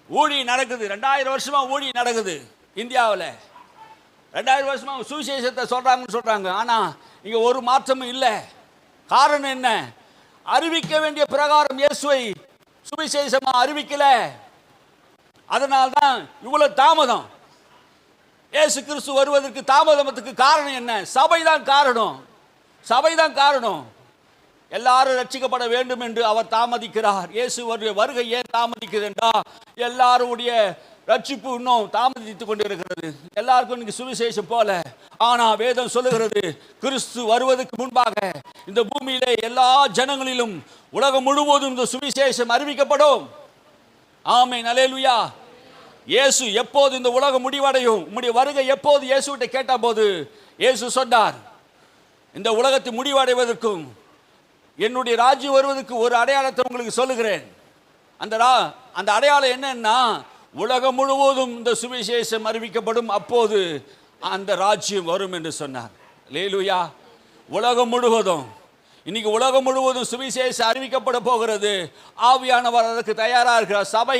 ஊழியம் நடக்குது, 2000 வருஷமா ஊழியம் நடக்குது இந்தியாவில். 2000 வருஷமா சுவிசேஷத்தை சொல்றாங்க. ஆனா இங்க ஒரு மாற்றமும் இல்லை. காரணம் என்ன? அறிவிக்க வேண்டிய பிரகாரம் இயேசுவை சுவிசேஷமா அறிவிக்கல. அதனால்தான் இவ்வளவு தாமதம். இயேசு கிறிஸ்து வருவதற்கு தாமதத்துக்கு காரணம் என்ன? சபைதான் காரணம். எல்லாரும் ரட்சிக்கப்பட வேண்டும் என்று அவர் தாமதிக்கிறார். இயேசு வருகை ஏன் தாமதிக்குது என்றால் எல்லாருடைய ரட்சிப்பு இன்னும் தாமதித்துக் கொண்டிருக்கிறது. எல்லாருக்கும் இன்னைக்கு சுவிசேஷம் போல. ஆனா வேதம் சொல்லுகிறது, கிறிஸ்து வருவதற்கு முன்பாக இந்த பூமியிலே எல்லா ஜனங்களிலும் உலகம் முழுவதும் இந்த சுவிசேஷம் அறிவிக்கப்படும். ஆமென். அல்லேலூயா. இயேசு எப்போது இந்த உலகம் முடிவடையும், உம்முடைய வருகை எப்போது இயேசுவிட்ட கேட்ட போது இயேசு சொன்னார், இந்த உலகத்தை முடிவடைவதற்கும் என்னுடைய ராஜ்யம் வருவதற்கு ஒரு அடையாளத்தை உங்களுக்கு சொல்லுகிறேன். அந்த அடையாளம் என்னன்னா, உலகம் முழுவதும் இந்த சுவிசேஷம் அறிவிக்கப்படும், அப்போது அந்த ராஜ்யம் வரும் என்று சொன்னார். அல்லேலூயா. உலகம் முழுவதும் இன்னைக்கு உலகம் முழுவதும் சுவிசேஷம் அறிவிக்கப்பட போகிறது. ஆவியானவர் அதற்கு தயாராக இருக்கிறார். சபை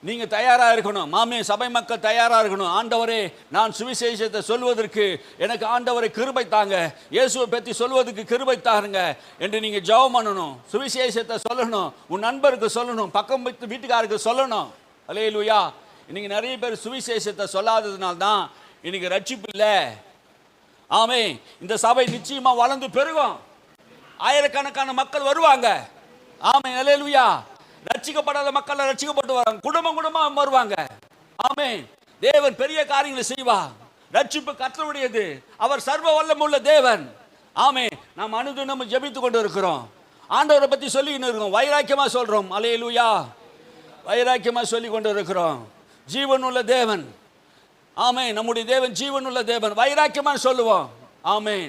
நீங்க தயாரா இருக்கணும். மாமே, சபை மக்கள் தயாரா இருக்கணும். ஆண்டவரே, நான் சுவிசேஷத்தை சொல்வதற்கு எனக்கு ஆண்டவரை கிருபை தாங்க, இயேசுவை பற்றி சொல்வதற்கு கிருபை தாருங்க என்று நீங்க ஜெபம் பண்ணணும். சுவிசேஷத்தை சொல்லணும், உன் நண்பருக்கு சொல்லணும், பக்கம் வீட்டுக்காருக்கு சொல்லணும். அல்லேலூயா. இன்னைக்கு நிறைய பேர் சுவிசேஷத்தை சொல்லாததுனால தான் இன்னைக்கு ரட்சிப்பு இல்லை. ஆமே, இந்த சபை நிச்சயமா வளர்ந்து பெருகும். ஆயிரக்கணக்கான மக்கள் வருவாங்க. ஆமென், அல்லேலூயா. ரட்சிக்கப்படாத மக்கள் ரட்சிக்கப்பட்டு வராங்க, குடும்பம் குடும்பம் வருவாங்க. ஆமென். தேவன் பெரிய காரியங்களை செய்வார். ரட்சிப்பு கர்த்தருடையது, அவர் சர்வ வல்லமுள்ள தேவன். ஆமென். நாம் அனுதினமும் ஜெபித்துக் கொண்டு இருக்கிறோம், ஆண்டவரை பற்றி சொல்லி இருக்கோம், வைராக்கியமா சொல்றோம். அல்லேலூயா. வைராக்கியமா சொல்லி கொண்டு இருக்கிறோம். ஜீவன் உள்ள தேவன். ஆமென். நம்முடைய தேவன் ஜீவன் உள்ள தேவன். வைராக்கியமா சொல்லுவோம். ஆமென்.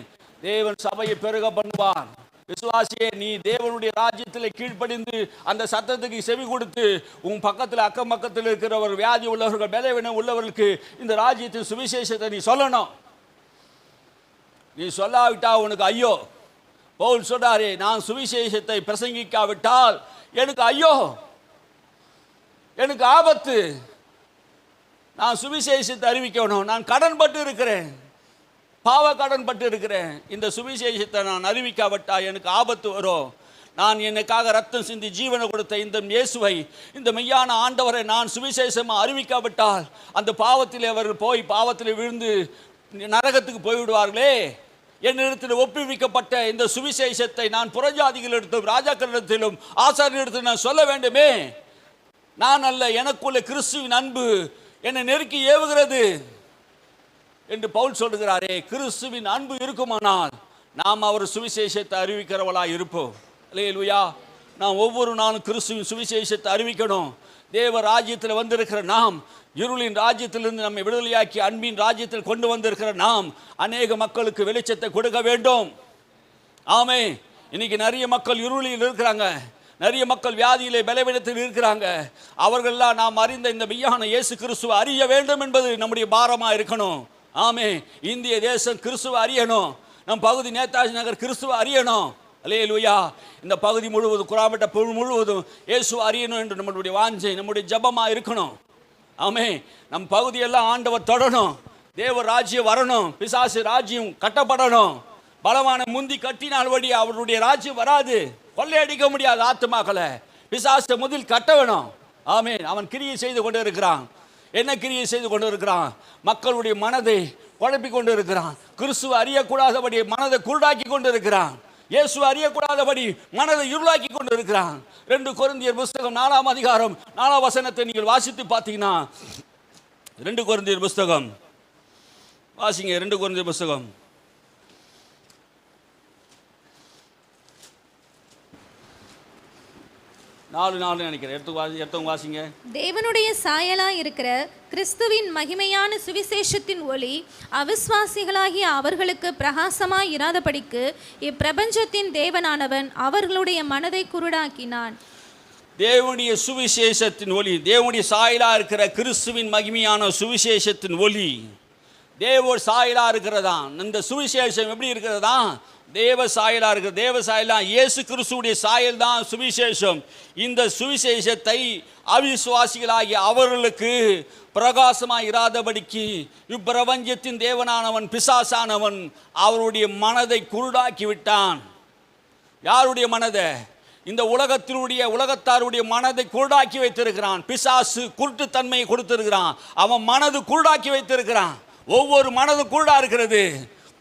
தேவன் சபையை பெருக பண்ணுவார். விசுவாசியே, நீ தேவனுடைய ராஜ்யத்தில் கீழ்ப்படிந்து அந்த சத்தத்துக்கு செவி கொடுத்து உன் பக்கத்தில் அக்கம் பக்கத்தில் இருக்கிறவர், வியாதி உள்ளவர்கள், பலவீனம் உள்ளவர்களுக்கு இந்த ராஜ்யத்தின் சுவிசேஷத்தை நீ சொல்லணும். நீ சொல்லாவிட்டா உனக்கு ஐயோ. பவுல் சொல்றாரே, நான் சுவிசேஷத்தை பிரசங்கிக்காவிட்டால் எனக்கு ஐயோ, எனக்கு ஆபத்து. நான் சுவிசேஷத்தை அறிவிக்கணும். நான் கடன் பட்டு இருக்கிறேன், பாவ கடன் பட்டு இருக்கிறேன். இந்த சுவிசேஷத்தை நான் அறிவிக்காவிட்டா எனக்கு ஆபத்து வரும். நான் எனக்காக ரத்தம் சிந்தி ஜீவனை கொடுத்த இந்த இயேசுவை, இந்த மெய்யான ஆண்டவரை நான் சுவிசேஷமாக அறிவிக்காவிட்டால் அந்த பாவத்தில் அவர்கள் போய் பாவத்தில் விழுந்து நரகத்துக்கு போய்விடுவார்களே. என்னிடத்தில் ஒப்புவிக்கப்பட்ட இந்த சுவிசேஷத்தை நான் புறஜாதிகளிடத்திலும் ராஜாக்களிடத்திலும் ஆசாரியரிடத்திலும் நான் சொல்ல வேண்டுமே. நான் அல்ல, எனக்குள்ள கிறிஸ்துவின் அன்பு என்னை நெருக்கி ஏவுகிறது என்று பவுல் சொல்லுகிறாரே. கிறிஸ்துவின் அன்பு இருக்குமானால் நாம் அவர் சுவிசேஷத்தை அறிவிக்கிறவளாக இருப்போம். அல்லேலூயா. நாம் ஒவ்வொரு நாளும் கிறிஸ்துவின் சுவிசேஷத்தை அறிவிக்கணும். தேவ ராஜ்யத்தில் வந்திருக்கிற நாம், இருளின் ராஜ்யத்திலிருந்து நம்மை விடுதலையாக்கி அன்பின் ராஜ்யத்தில் கொண்டு வந்திருக்கிற நாம் அநேக மக்களுக்கு வெளிச்சத்தை கொடுக்க வேண்டும். ஆமே. இன்னைக்கு நிறைய மக்கள் இருளில் இருக்கிறாங்க, நிறைய மக்கள் வியாதியிலே பலவீனத்தில் இருக்கிறாங்க. அவர்களெல்லாம் நாம் அறிந்த இந்த மெய்யான இயேசு கிறிஸ்துவை அறிய வேண்டும் என்பது நம்முடைய பாரமாக இருக்கணும். ஆமே. இந்திய தேசம் கிறிஸ்துவை அறியணும். நம் பகுதி நேதாஜி நகர் கிறிஸ்துவை அறியணும். அல்லேலூயா. இந்த பகுதி முழுவதும், குராமட்ட முழுவதும் இயேசு அறியணும் என்று நம்மளுடைய வாஞ்சை, நம்முடைய ஜபமாக இருக்கணும். ஆமே. நம் பகுதியெல்லாம் ஆண்டவர் தொடணும், தேவ ராஜ்யம் வரணும், பிசாசு ராஜ்யம் கட்டப்படணும். பலமான முந்தி கட்டினால் வழி அவருடைய ராஜ்யம் வராது, கொள்ளையடிக்க முடியாது ஆத்துமாக்களை. பிசாசு முதல் கட்ட வேணும். ஆமே. அவன் கிரியை செய்து கொண்டு இருக்கிறான். என்ன கிரியை செய்து கொண்டு இருக்கிறான்? மக்களுடைய மனதை குழப்பிக் கொண்டு இருக்கிறான். கிறிஸ்துவை அறியக்கூடாதபடி மனதை குருடாக்கி கொண்டு இருக்கிறான். இயேசு அறியக்கூடாதபடி மனதை இருளாக்கி கொண்டு இருக்கிறான். 2 கொரிந்தியர் புஸ்தகம் 4ஆம் அதிகாரம் 4ஆம் வசனத்தை நீங்கள் வாசித்து பார்த்தீங்கன்னா, 2 கொரிந்தியர் புஸ்தகம் வாசிங்க. 2 கொரிந்தியர் புஸ்தகம் 4:4 நினைக்கிறேன். எடுத்தவங்க வாசிங்க. தேவனுடைய சாயலாய் இருக்கிற கிறிஸ்துவின் மகிமையான சுவிசேஷத்தின் ஒளி அவிசுவாசிகளாகிய அவர்களுக்கு பிரகாசமாய் இராதபடிக்கு இப்பிரபஞ்சத்தின் தேவனானவன் அவர்களுடைய மனதை குருடாக்கினான். தேவனுடைய சுவிசேஷத்தின் ஒளி, தேவனுடைய சாயலா இருக்கிற கிறிஸ்துவின் மகிமையான சுவிசேஷத்தின் ஒளி தேவ சாயலா இருக்கிறதா. இந்த சுவிசேஷம் எப்படி இருக்கிறதா? தேவ சாயலா இருக்கிற. தேவ சாயலா இயேசு கிறிஸ்துவுடைய சாயல் தான் சுவிசேஷம். இந்த சுவிசேஷத்தை அவிசுவாசிகளாகிய அவர்களுக்கு பிரகாசமாக இராதபடிக்கு இப்பிரபஞ்சத்தின் தேவனானவன் பிசாசானவன் அவருடைய மனதை குருடாக்கி விட்டான். யாருடைய மனதை? இந்த உலகத்தாருடைய மனதை குருடாக்கி வைத்திருக்கிறான். பிசாசு குருட்டுத்தன்மையை கொடுத்திருக்கிறான். அவன் மனது குருடாக்கி வைத்திருக்கிறான். ஒவ்வொரு மனதும் குருடா இருக்கிறது.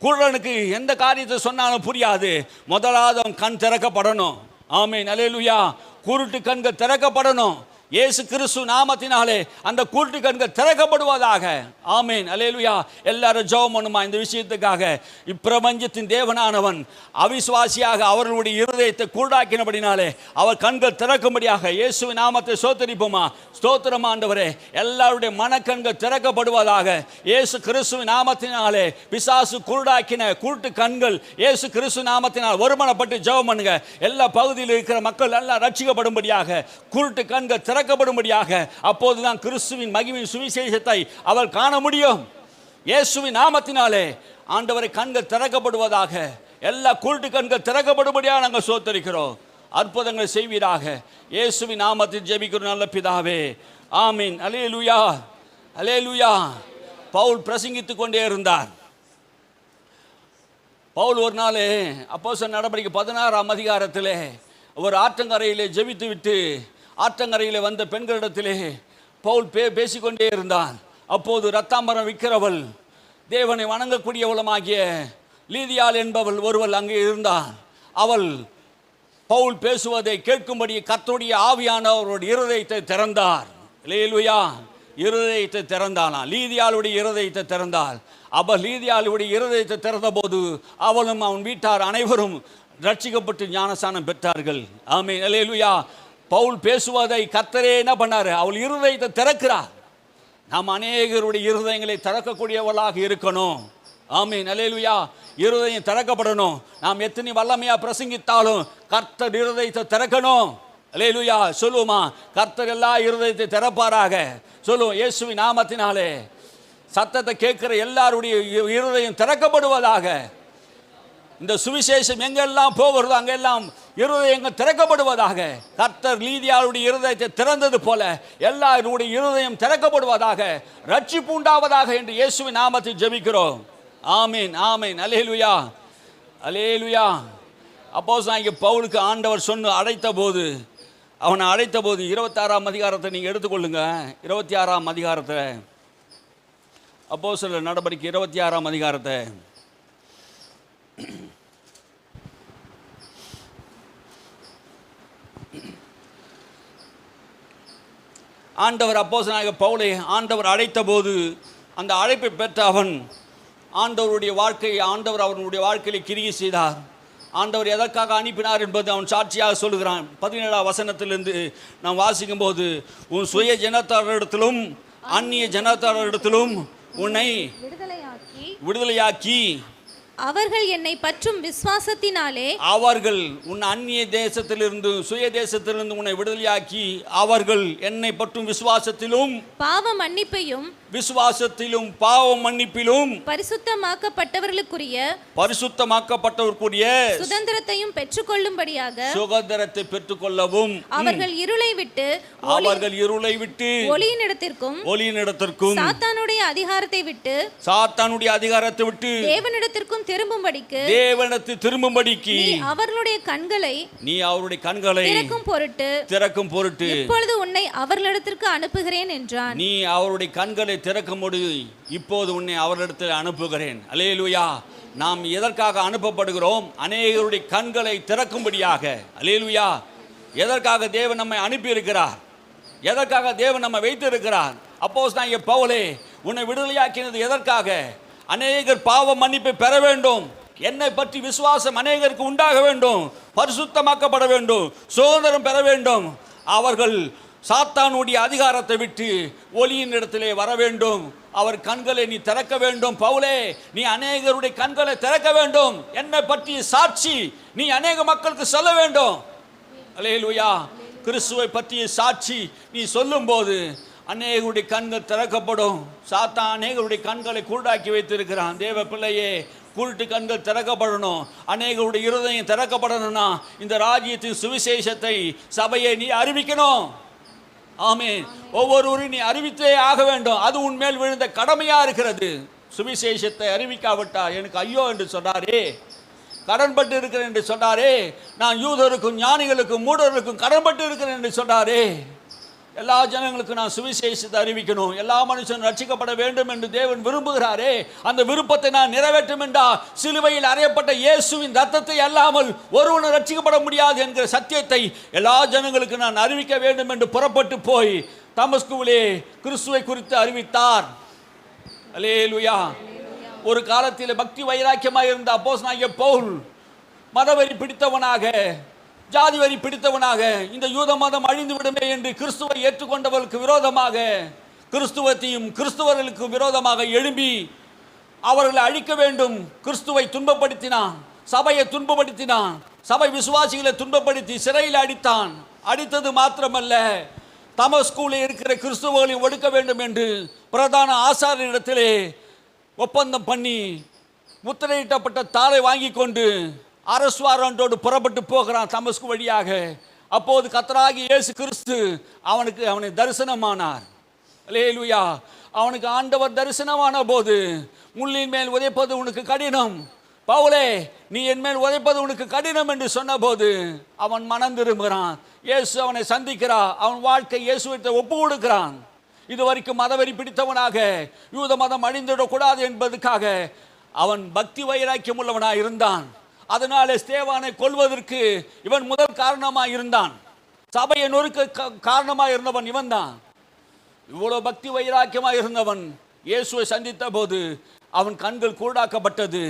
குருடனுக்கு எந்த காரியத்தை சொன்னாலும் புரியாது. முதலாவது அவன் கண் திறக்கப்படணும். ஆமென், அல்லேலூயா. குருட்டு கண்கள் திறக்கப்படணும். இயேசு கிறிஸ்து நாமத்தினாலே அந்த குருட்டு கண்கள் திறக்கப்படுவதாக. ஆமென், அல்லேலூயா. எல்லாரும் ஜெபம் பண்ணுமா இந்த விஷயத்துக்காக. இப்பிரபஞ்சத்தின் தேவனானவன் அவிசுவாசியாக அவர்களுடைய இருதயத்தை குருடாக்கினபடினாலே அவர் கண்கள் திறக்கும்படியாக இயேசுவின் நாமத்தை ஸ்தோத்திரிப்போமா. ஸ்தோத்திரம் ஆண்டவரே. எல்லாருடைய மனக்கண்கள் திறக்கப்படுவதாக இயேசு கிறிஸ்துவின் நாமத்தினாலே. பிசாசு குருடாக்கின குருட்டு கண்கள் இயேசு கிறிஸ்து நாமத்தினால் ஒருமனப்பட்டு ஜெபம் பண்ணுங்க. எல்லா பகுதியில் இருக்கிற மக்கள் எல்லாம் ரட்சிக்கப்படும்படியாக குருட்டு கண்கள் திறக்கப்படும்படியாக. அப்போதுதான் கிறிஸ்துவின் மகிமையின் சுவிசேஷத்தை அவர் காண முடியும். இயேசுவின் நாமத்தினாலே ஆண்டவரை கண்கள் திறக்கப்படுவதாக. எல்லா குருட்டு கண்கள் திறக்கப்படும்படியாக நாங்கள் ஸ்தோத்திரிக்கிறோம். அற்புதங்கள் செய்வீராக. இயேசுவின் நாமத்தில் ஜெபிக்கிறோம் நல்ல பிதாவே. ஆமீன், அல்லேலூயா, அல்லேலூயா. பவுல் பிரசங்கித்துக் கொண்டே இருந்தார். பவுல் ஒரு நாள் அப்போஸ்தலர் நடவடிக்கை 16ஆம் அதிகாரத்திலே ஒரு ஆற்றங்கரையிலே ஜெபித்து விட்டு ஆற்றங்கரையில் வந்த பெண்களிடத்திலே பவுல் பேசிக்கொண்டே இருந்தான். அப்போது ரத்தாம்பரம் விற்கிறவள், தேவனை வணங்கக்கூடியவளமாகிய லீதியாள் என்பவள் ஒருவள் அங்கே இருந்தாள். அவள் பவுல் பேசுவதை கேட்கும்படி கர்த்தருடைய ஆவியானவருடைய இருதயத்தை திறந்தார். அல்லேலூயா. இருதயத்தை திறந்தானா. லீதியாளுடைய இருதயத்தை திறந்தாள். லீதியாளுடைய இருதயத்தை திறந்த போது அவளும் அவன் வீட்டார் அனைவரும் ரட்சிக்கப்பட்டு ஞானஸ்நானம் பெற்றார்கள். ஆமென். அல்லேலூயா. பவுல் பேசுவதை கர்த்தரே என்ன பண்ணாரு? அவள் இருதயத்தை திறக்கிறார். நாம் அநேகருடைய இருதயங்களை திறக்கக்கூடியவர்களாக இருக்கணும். ஆமென். அல்லேலூயா. இருதயம் திறக்கப்படணும். நாம் எத்தனை வல்லமையா பிரசங்கித்தாலும் கர்த்தர் இருதயத்தை திறக்கணும். அல்லேலூயா. சொல்லுவோமா? கர்த்தர் எல்லா இருதயத்தை திறப்பாராக. சொல்லுவோம். இயேசுவின் நாமத்தினாலே சத்தத்தை கேட்கிற எல்லாருடைய இருதயம் திறக்கப்படுவதாக. இந்த சுவிசேஷம் எங்கெல்லாம் போகிறதோ அங்கெல்லாம் இருதயங்கள் திறக்கப்படுவதாக. கர்த்தர் லீதியாளுடைய இருதயத்தை திறந்தது போல எல்லாருடைய இருதயம் திறக்கப்படுவதாக, ரட்சிப்பு உண்டாவதாக என்று இயேசுவின் நாமத்தில் ஜெபிக்கிறோம். ஆமீன், ஆமீன். அல்லேலூயா, அல்லேலூயா. அப்போஸ்தலனாகிய பவுலுக்கு ஆண்டவர் அழைத்த போது, அவனை அழைத்த போது 26ஆம் அதிகாரத்தை நீங்கள் எடுத்துக்கொள்ளுங்க. 26ஆம் அதிகாரத்தை, அப்போஸ்தலர் நடவடிக்கை 26ஆம் அதிகாரத்தை ஆண்டவர் அப்போஸ்தலனாகிய பவுலை ஆண்டவர் அழைத்த போது அந்த அழைப்பை பெற்ற அவன் ஆண்டவருடைய வாழ்க்கையை அவனுடைய வாழ்க்கையில் கிரியை செய்தார். ஆண்டவர் எதற்காக அனுப்பினார் என்பது அவன் சாட்சியாக சொல்லுகிறான். 17ஆம் வசனத்திலிருந்து நாம் வாசிக்கும் போது, உன் சுய ஜனத்தாரிடத்திலும் அந்நிய ஜனத்தாரிடத்திலும் உன்னை விடுதலையாக்கி அவர்கள் என்னை பற்றும் விசுவாசத்தினாலே, அவர்கள் உன் அந்நிய தேசத்திலிருந்து சுய தேசத்திலிருந்து உன்னை விடுதலையாக்கி அவர்கள் என்னை பற்றும் விசுவாசத்திலும் பாவ மன்னிப்பையும் விசுவாசத்திலும் பாவ மன்னிப்பிலும் பரிசுத்தமாக்கப்பட்டவர்களுக்குரிய சுதந்திரத்தையும் பெற்றுக்கொள்ளும்படியாக சுதந்திரத்தை பெற்றுக்கொள்ளவும் அவர்கள் இருளை விட்டு ஒளியினிடத்திற்கும் சாத்தானுடைய அதிகாரத்தை விட்டு தேவனிடத்திற்கும் திரும்பும்படிக்கு அவர்களுடைய கண்களை திறக்கும் பொருட்டு இப்பொழுது உன்னை அவர்களிடத்திற்கு அனுப்புகிறேன் என்றான். நீ அவருடைய கண்களை திறக்கும்படி இப்போது உன்னை அவர்களிடத்தில் அனுப்புகிறேன். அல்லேலூயா. நாம் எதற்காக அனுப்பப்படுகிறோம்? அநேகருடைய கண்களை திறக்கும்படியாக. அல்லேலூயா. எதற்காக தேவன் நம்மை அனுப்பி இருக்கிறார்? எதற்காக தேவன் நம்மை வைத்து இருக்கிறார்? அப்போஸ்தலனாகிய பவுலே, உன்னை விடுதலையாக்கினது எதற்காக? அநேகர் பாவ மன்னிப்பை பெற வேண்டும். என்னை பற்றி விசுவாசம் அநேகருக்கு உண்டாக வேண்டும். பரிசுத்தமாக்கப்பட வேண்டும். சுதந்திரம் பெற வேண்டும். அவர்கள் சாத்தானுடைய அதிகாரத்தை விட்டு ஒளியின் இடத்திலே வர வேண்டும். அவர் கண்களை நீ திறக்க வேண்டும். பவுலே, நீ அநேகருடைய கண்களை திறக்க வேண்டும். என்னை பற்றி சாட்சி நீ அநேக மக்களுக்கு சொல்ல வேண்டும். அல்லேலூயா. கிறிஸ்துவை பற்றிய சாட்சி நீ சொல்லும் போது அநேகருடைய கண்கள் திறக்கப்படும். சாத்தான் அநேகருடைய கண்களை குருடாக்கி வைத்திருக்கிறான். தேவ பிள்ளையே, குருட்டு கண்கள் திறக்கப்படணும். அநேகருடைய இருதயம் திறக்கப்படணும்னா இந்த ராஜ்யத்தின் சுவிசேஷத்தை சபையை நீ அறிவிக்கணும். ஆமென். ஒவ்வொருவரும் நீ அறிவித்தே ஆக வேண்டும். அது உன்மேல் விழுந்த கடமையா இருக்கிறது. சுவிசேஷத்தை அறிவிக்காவிட்டா எனக்கு ஐயோ என்று சொன்னாரே, கடன்பட்டு இருக்கிறேன் என்று சொன்னாரே, நான் யூதருக்கும் ஞானிகளுக்கும் மூடர்களுக்கும் கடன்பட்டு இருக்கிறேன் என்று சொன்னாரே. எல்லா ஜனங்களுக்கும் நான் சுவிசேஷத்தை அறிவிக்கணும். எல்லா மனுஷனும் ரட்சிக்கப்பட வேண்டும் என்று தேவன் விரும்புகிறாரே, அந்த விருப்பத்தை நான் நிறைவேற்றும் என்றால் சிலுவையில் அறையப்பட்ட இயேசுவின் ரத்தத்தை அல்லாமல் ஒருவனும் ரட்சிக்கப்பட முடியாது என்கிற சத்தியத்தை எல்லா ஜனங்களுக்கு நான் அறிவிக்க வேண்டும் என்று புறப்பட்டு போய் தமஸ்குவிலே கிறிஸ்துவை குறித்து அறிவித்தார். அல்லேலூயா. ஒரு காலத்தில் பக்தி வைராக்கியமாக இருந்த அப்போஸ்தலனாகிய பவுல் மதவெறி பிடித்தவனாக, ஜாதி வரி பிடித்தவனாக, இந்த யூத மதம் அழிந்து விடுமே என்று கிறிஸ்துவை ஏற்றுக்கொண்டவர்களுக்கு விரோதமாக, கிறிஸ்துவத்தையும் கிறிஸ்துவர்களுக்கு விரோதமாக எழும்பி அவர்களை அழிக்க வேண்டும். கிறிஸ்துவை துன்பப்படுத்தினான், சபையை துன்பப்படுத்தினான், சபை விசுவாசிகளை துன்பப்படுத்தி சிறையில் அடித்தான். அடித்தது மாத்திரமல்ல, தமஸ்குவில் இருக்கிற கிறிஸ்துவர்களையும் ஒடுக்க வேண்டும் என்று பிரதான ஆசாரியரிடத்திலே ஒப்பந்தம் பண்ணி முத்திரையிட்டப்பட்ட தாளை வாங்கி கொண்டு அரசுவாரோடு புறப்பட்டு போகிறான் தமஸ்கு வழியாக. அப்போது கர்த்தராகிய இயேசு கிறிஸ்து அவனை தரிசனமானார். அல்லேலூயா. அவனுக்கு ஆண்டவர் தரிசனமான போது, முள்ளின் மேல் உதைப்பது உனக்கு கடினம் பவுலே, நீ என் மேல் உதைப்பது உனக்கு கடினம் என்று சொன்ன போது அவன் மனம் திரும்புகிறான். இயேசு அவனை சந்திக்கிறார். அவன் வாழ்க்கை இயேசுவிற்கு ஒப்பு கொடுக்கிறான். இதுவரைக்கும் மதவெறி பிடித்தவனாக, யூத மதம் அழிந்துவிடக்கூடாது என்பதற்காக அவன் பக்தி வைராக்கியம் உள்ளவனாக இருந்தான். அதனாலே ஸ்தேவானை கொல்வதற்கு இவன் முதல் காரணமாக இருந்தான். சபையை நொறுக்க காரணமாக இருந்தவன் இவன் தான். இவ்வளவு பக்தி வைராக்கியமாக இருந்தவன் இயேசுவை சந்தித்த போது அவன் கண்கள் குருடாக்கப்பட்டது.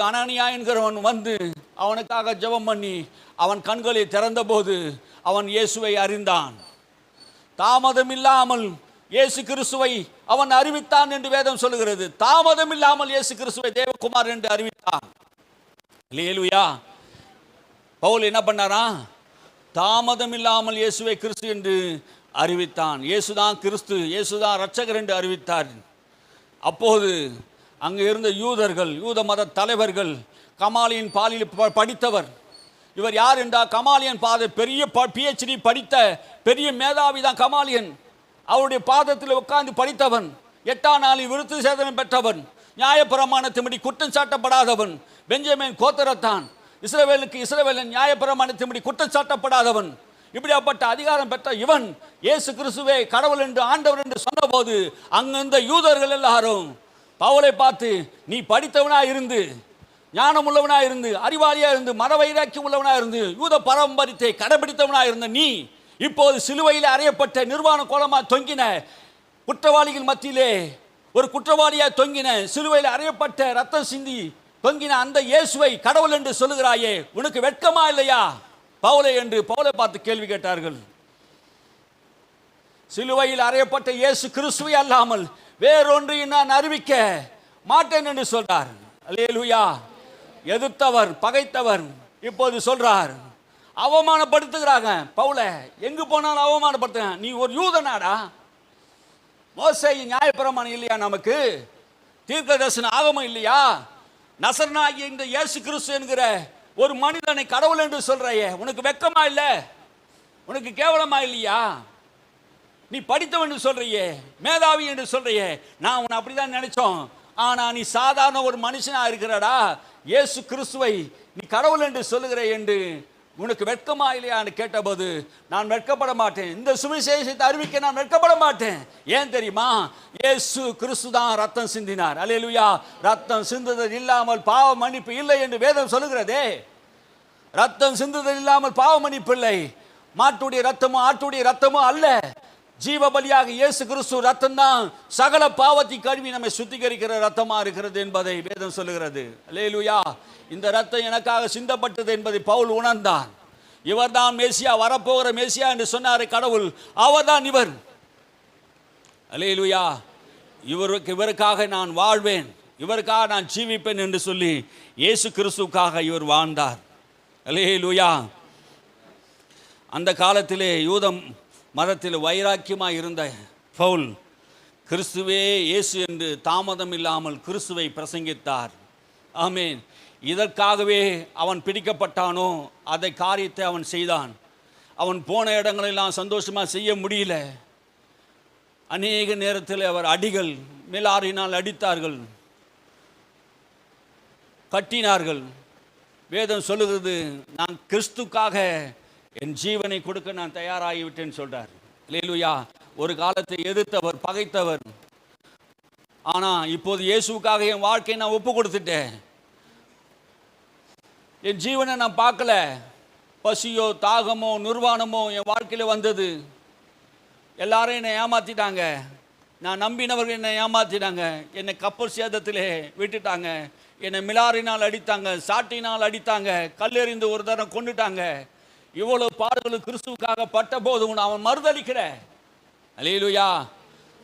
அனனியா என்கிறவன் வந்து அவனுக்காக ஜெபம் பண்ணி அவன் கண்களை திறந்த போது அவன் இயேசுவை அறிந்தான். தாமதம் இல்லாமல் இயேசு கிறிஸ்துவை அவன் அறிவித்தான் என்று வேதம் சொல்லுகிறது. தாமதம் இல்லாமல் இயேசு கிறிஸ்துவை தேவகுமார் என்று அறிவித்தான். அல்லேலூயா. பவுல் என்ன பண்ணாரா? தாமதம் இல்லாமல் இயேசுவை கிறிஸ்து என்று அறிவித்தான். இயேசுதான் கிறிஸ்து, இயேசுதான் இரட்சகர் என்று அறிவித்தார். அப்போது அங்கே இருந்த யூதர்கள், யூத மத தலைவர்கள், கமாலியின் பாலில் படித்தவர் இவர் யார் என்றால் கமாலியன் பெரிய PhD படித்த பெரிய மேதாவி தான் கமாலியன். அவருடைய பாதத்தில் உட்கார்ந்து படித்தவன், 8ஆம் நாளில் விருத்து சேதனம் பெற்றவன், நியாயப்பிரமாணத்தின்படி குற்றம் சாட்டப்படாதவன், பெஞ்சமின் கோத்திரத்தான், இஸ்ரவேலன் நியாயப்பிரமாணத்தின்படி குற்றம் சாட்டப்படாதவன். இப்படியாப்பட்ட அதிகாரம் பெற்ற இவன் இயேசு கிறிஸ்துவே கடவுள் என்று ஆண்டவர் என்று சொன்னபோது அங்கிருந்த யூதர்கள் எல்லாரும் பவுலை பார்த்து, நீ படித்தவனா இருந்து, ஞானம் உள்ளவனா இருந்து, அறிவாளியா இருந்து, மனவைராக்கியம் உள்ளவனா இருந்து, யூத பாரம்பரியத்தை கடைபிடித்தவனா இருந்த நீ இப்போது சிலுவையில் அறையப்பட்ட நிர்வாண கோலமா தொங்கின குற்றவாளிகள் மத்தியிலே ஒரு குற்றவாளியா தொங்கின, சிலுவையில் அறையப்பட்ட ரத்தம் சிந்தி தொங்கின அந்த இயேசுவை கடவுள் என்று சொல்லுகிறாயே, உனக்கு வெட்கமா இல்லையா பவுலை என்று பவுலை பார்த்து கேள்வி கேட்டார்கள். சிலுவையில் அறையப்பட்ட இயேசு கிறிஸ்துவை அல்லாமல் வேறொன்றையும் நான் அறிவிக்க மாட்டேன் என்று சொல்றார். அல்லேலூயா. எதிர்த்தவர், பகைத்தவர் இப்போது சொல்றார், அவமானப்படுத்துகிறாங்க பவுலை. எங்கு போனாலும் அவமானப்படுத்துறாங்க. நீ ஒரு யூதனாடா, மோசே நியாயப்பிரமாணம் இல்லையா, நமக்கு தீர்க்கதரிசன ஆகமம் இல்லையா, நசரனாகிய இந்த இயேசு கிறிஸ்து என்கிற ஒரு மனிதனை கடவுள் என்று சொல்றையே, உனக்கு வெட்கமா இல்லை? உனக்கு கேவலமா இல்லையா? நீ படித்தவன் என்று சொல்றியே, மேதாவி என்று சொல்றியே, நான் உன்னை அப்படிதான் நினைச்சோம். ஆனா நீ சாதாரண ஒரு மனுஷனா இருக்கிறடா. இயேசு கிறிஸ்துவை நீ கடவுள் என்று சொல்லுகிற என்று உனக்கு வெட்கமா இல்லையான்னு கேட்டபோது, நான் வெட்கப்பட மாட்டேன், இந்த சுவிசேஷத்தை அறிவிக்க நான் வெட்கப்பட மாட்டேன். ஏன் தெரியுமா? இயேசு கிறிஸ்து தான் ரத்தம் சிந்தினார். அல்லேலூயா. ரத்தம் சிந்துதல் இல்லாமல் பாவ மன்னிப்பு இல்லை என்று வேதம் சொல்லுகிறதே. ரத்தம் சிந்துதல் இல்லாமல் பாவ மன்னிப்பு இல்லை. மாட்டுடைய ரத்தமோ ஆட்டுடைய ரத்தமோ அல்ல, ஜீவ பலியாக இயேசு கிறிஸ்து ரத்தம் தான் சகல பாவத்தை கழுவி நம்மை சுத்திகரிக்கிற ரத்தமா இருக்கிறது என்பதை வேதம் சொல்லுகிறது. அல்லேலூயா. இந்த ரத்தம் எனக்காக சிந்தப்பட்டது என்பதை பவுல் உணர்ந்தான். இவர் தான் மேசியா, வரப்போகிற மேசியா என்று சொன்னார் கடவுள். அவர் தான் இவர். அல்லேலூயா. இவருக்காக நான் வாழ்வேன், இவருக்காக நான் ஜீவிப்பேன் என்று சொல்லி இயேசு கிறிஸ்துவுக்காக இவர் வாழ்ந்தார். அல்லேலூயா. அந்த காலத்திலே யூதம் மதத்தில் வைராக்கியமாக இருந்த பவுல் கிறிஸ்துவே இயேசு என்று தாமதம் இல்லாமல் கிறிஸ்துவை பிரசங்கித்தார். ஆமேன். இதற்காகவே அவன் பிடிக்கப்பட்டானோ அதை காரியத்தை அவன் செய்தான். அவன் போன இடங்களெல்லாம் சந்தோஷமாக செய்ய முடியல. அநேக நேரத்தில் அவர் அடிகள் மேலாரினால் அடித்தார்கள், கட்டினார்கள். வேதம் சொல்லுகிறது, நான் கிறிஸ்துக்காக என் ஜீவனை கொடுக்க நான் தயாராகிவிட்டேன்னு சொல்றார். அல்லேலூயா. ஒரு காலத்தை எதிர்த்தவர், பகைத்தவர். ஆனா இப்போது இயேசுக்காக என் வாழ்க்கையை நான் ஒப்பு கொடுத்துட்டேன். என் ஜீவனை நான் பார்க்கல. பசியோ தாகமோ நிர்வாணமோ என் வாழ்க்கையில வந்தது. எல்லாரும் என்னை ஏமாத்திட்டாங்க, நான் நம்பினவர்கள் என்னை ஏமாத்திட்டாங்க, என்னை கப்பல் சேதத்திலே விட்டுட்டாங்க, என்னை மிலாரினால் அடித்தாங்க, சாட்டினால் அடித்தாங்க, கல்லெறிந்து ஒரு தரம் கொண்டுட்டாங்க. இவ்வளவு பாடுகள் கிறிஸ்துவுக்காக பட்ட போது அவன் மறுதளிக்கிற. அல்லேலூயா.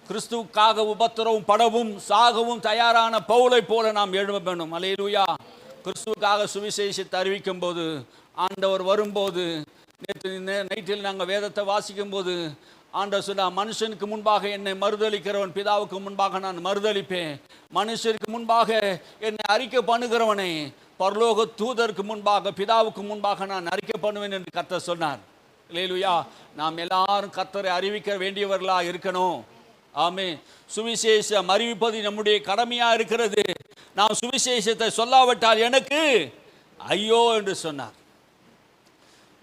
கிறிஸ்துவுக்காக உபத்திரவும் படவும் சாகவும் தயாரான பவுலை போல நாம் எழுத வேண்டும். அல்லேலூயா. கிறிஸ்துவுக்காக சுவிசேஷத்தை அறிவிக்கும் போது, ஆண்டவர் வரும்போது, நேற்று நைட்டில் நாங்கள் வேதத்தை வாசிக்கும் போது ஆண்டவர் சொன்னா, மனுஷனுக்கு முன்பாக என்னை மறுதளிக்கிறவன் பிதாவுக்கு முன்பாக நான் மறுதளிப்பேன். மனுஷருக்கு முன்பாக என்னை அறிக்கை பண்ணுகிறவனை பரலோக தூதருக்கு முன்பாக பிதாவுக்கு முன்பாக நான் அறிக்கை பண்ணுவேன் என்று கர்த்தர் சொன்னார். அல்லேலூயா. நாம் எல்லாரும் கர்த்தரை அறிவிக்க வேண்டியவர்களா இருக்கணும். ஆமே. சுவிசேஷம் அறிவிப்பது நம்முடைய கடமையா இருக்கிறது. நாம் சுவிசேஷத்தை சொல்லாவிட்டால் எனக்கு ஐயோ என்று சொன்னார்.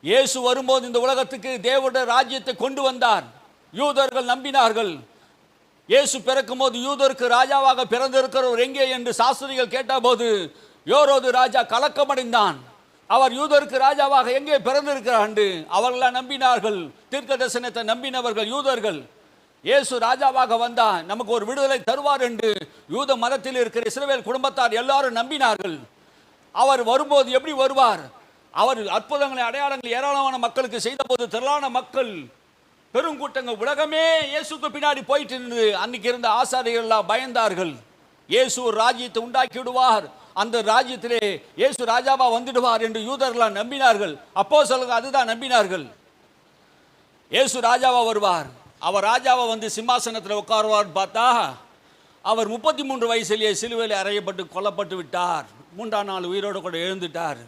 இயேசு வரும்போது இந்த உலகத்துக்கு தேவனுடைய ராஜ்யத்தை கொண்டு வந்தார். யூதர்கள் நம்பினார்கள். இயேசு பிறக்கும் போது யூதருக்கு ராஜாவாக பிறந்திருக்கிறவர் எங்கே என்று சாஸ்திரிகள் கேட்டபோது யோரோது ராஜா கலக்கமடைந்தான். அவர் யூதருக்கு ராஜாவாக எங்கே பிறந்திருக்கிறார் என்று அவர்களாம் நம்பினார்கள். தீர்க்க தரிசனத்தை நம்பினவர்கள் யூதர்கள். இயேசு ராஜாவாக வந்தா நமக்கு ஒரு விடுதலை தருவார் என்று யூத மதத்தில் இருக்கிற இஸ்ரவேல் குடும்பத்தார் எல்லாரும் நம்பினார்கள். அவர் வரும்போது எப்படி வருவார்? அவர் அற்புதங்களை அடையாளங்களை ஏராளமான மக்களுக்கு செய்த போது திரளான மக்கள் பெருங்கூட்டங்கள் உலகமே இயேசுக்கு பின்னாடி போயிட்டு இருந்து அன்னைக்கு இருந்த ஆசாரியர்கள் எல்லாம் பயந்தார்கள். இயேசு ஒரு ராஜ்யத்தை உண்டாக்கி விடுவார், அந்த ராஜ்யத்திலே இயேசு ராஜாவா வந்துடுவார் என்று யூதர்களாம் நம்பினார்கள். அப்போஸ்தலர்கள் அதுதான் நம்பினார்கள். இயேசு ராஜாவா வருவார், அவர் ராஜாவா வந்து சிம்மாசனத்தில் உட்காருவார். பார்த்தா அவர் 33 வயசிலேயே சிலுவையில் அறையப்பட்டு கொல்லப்பட்டு விட்டார். 3ஆம் நாள் உயிரோடு கூட எழுந்துட்டார்.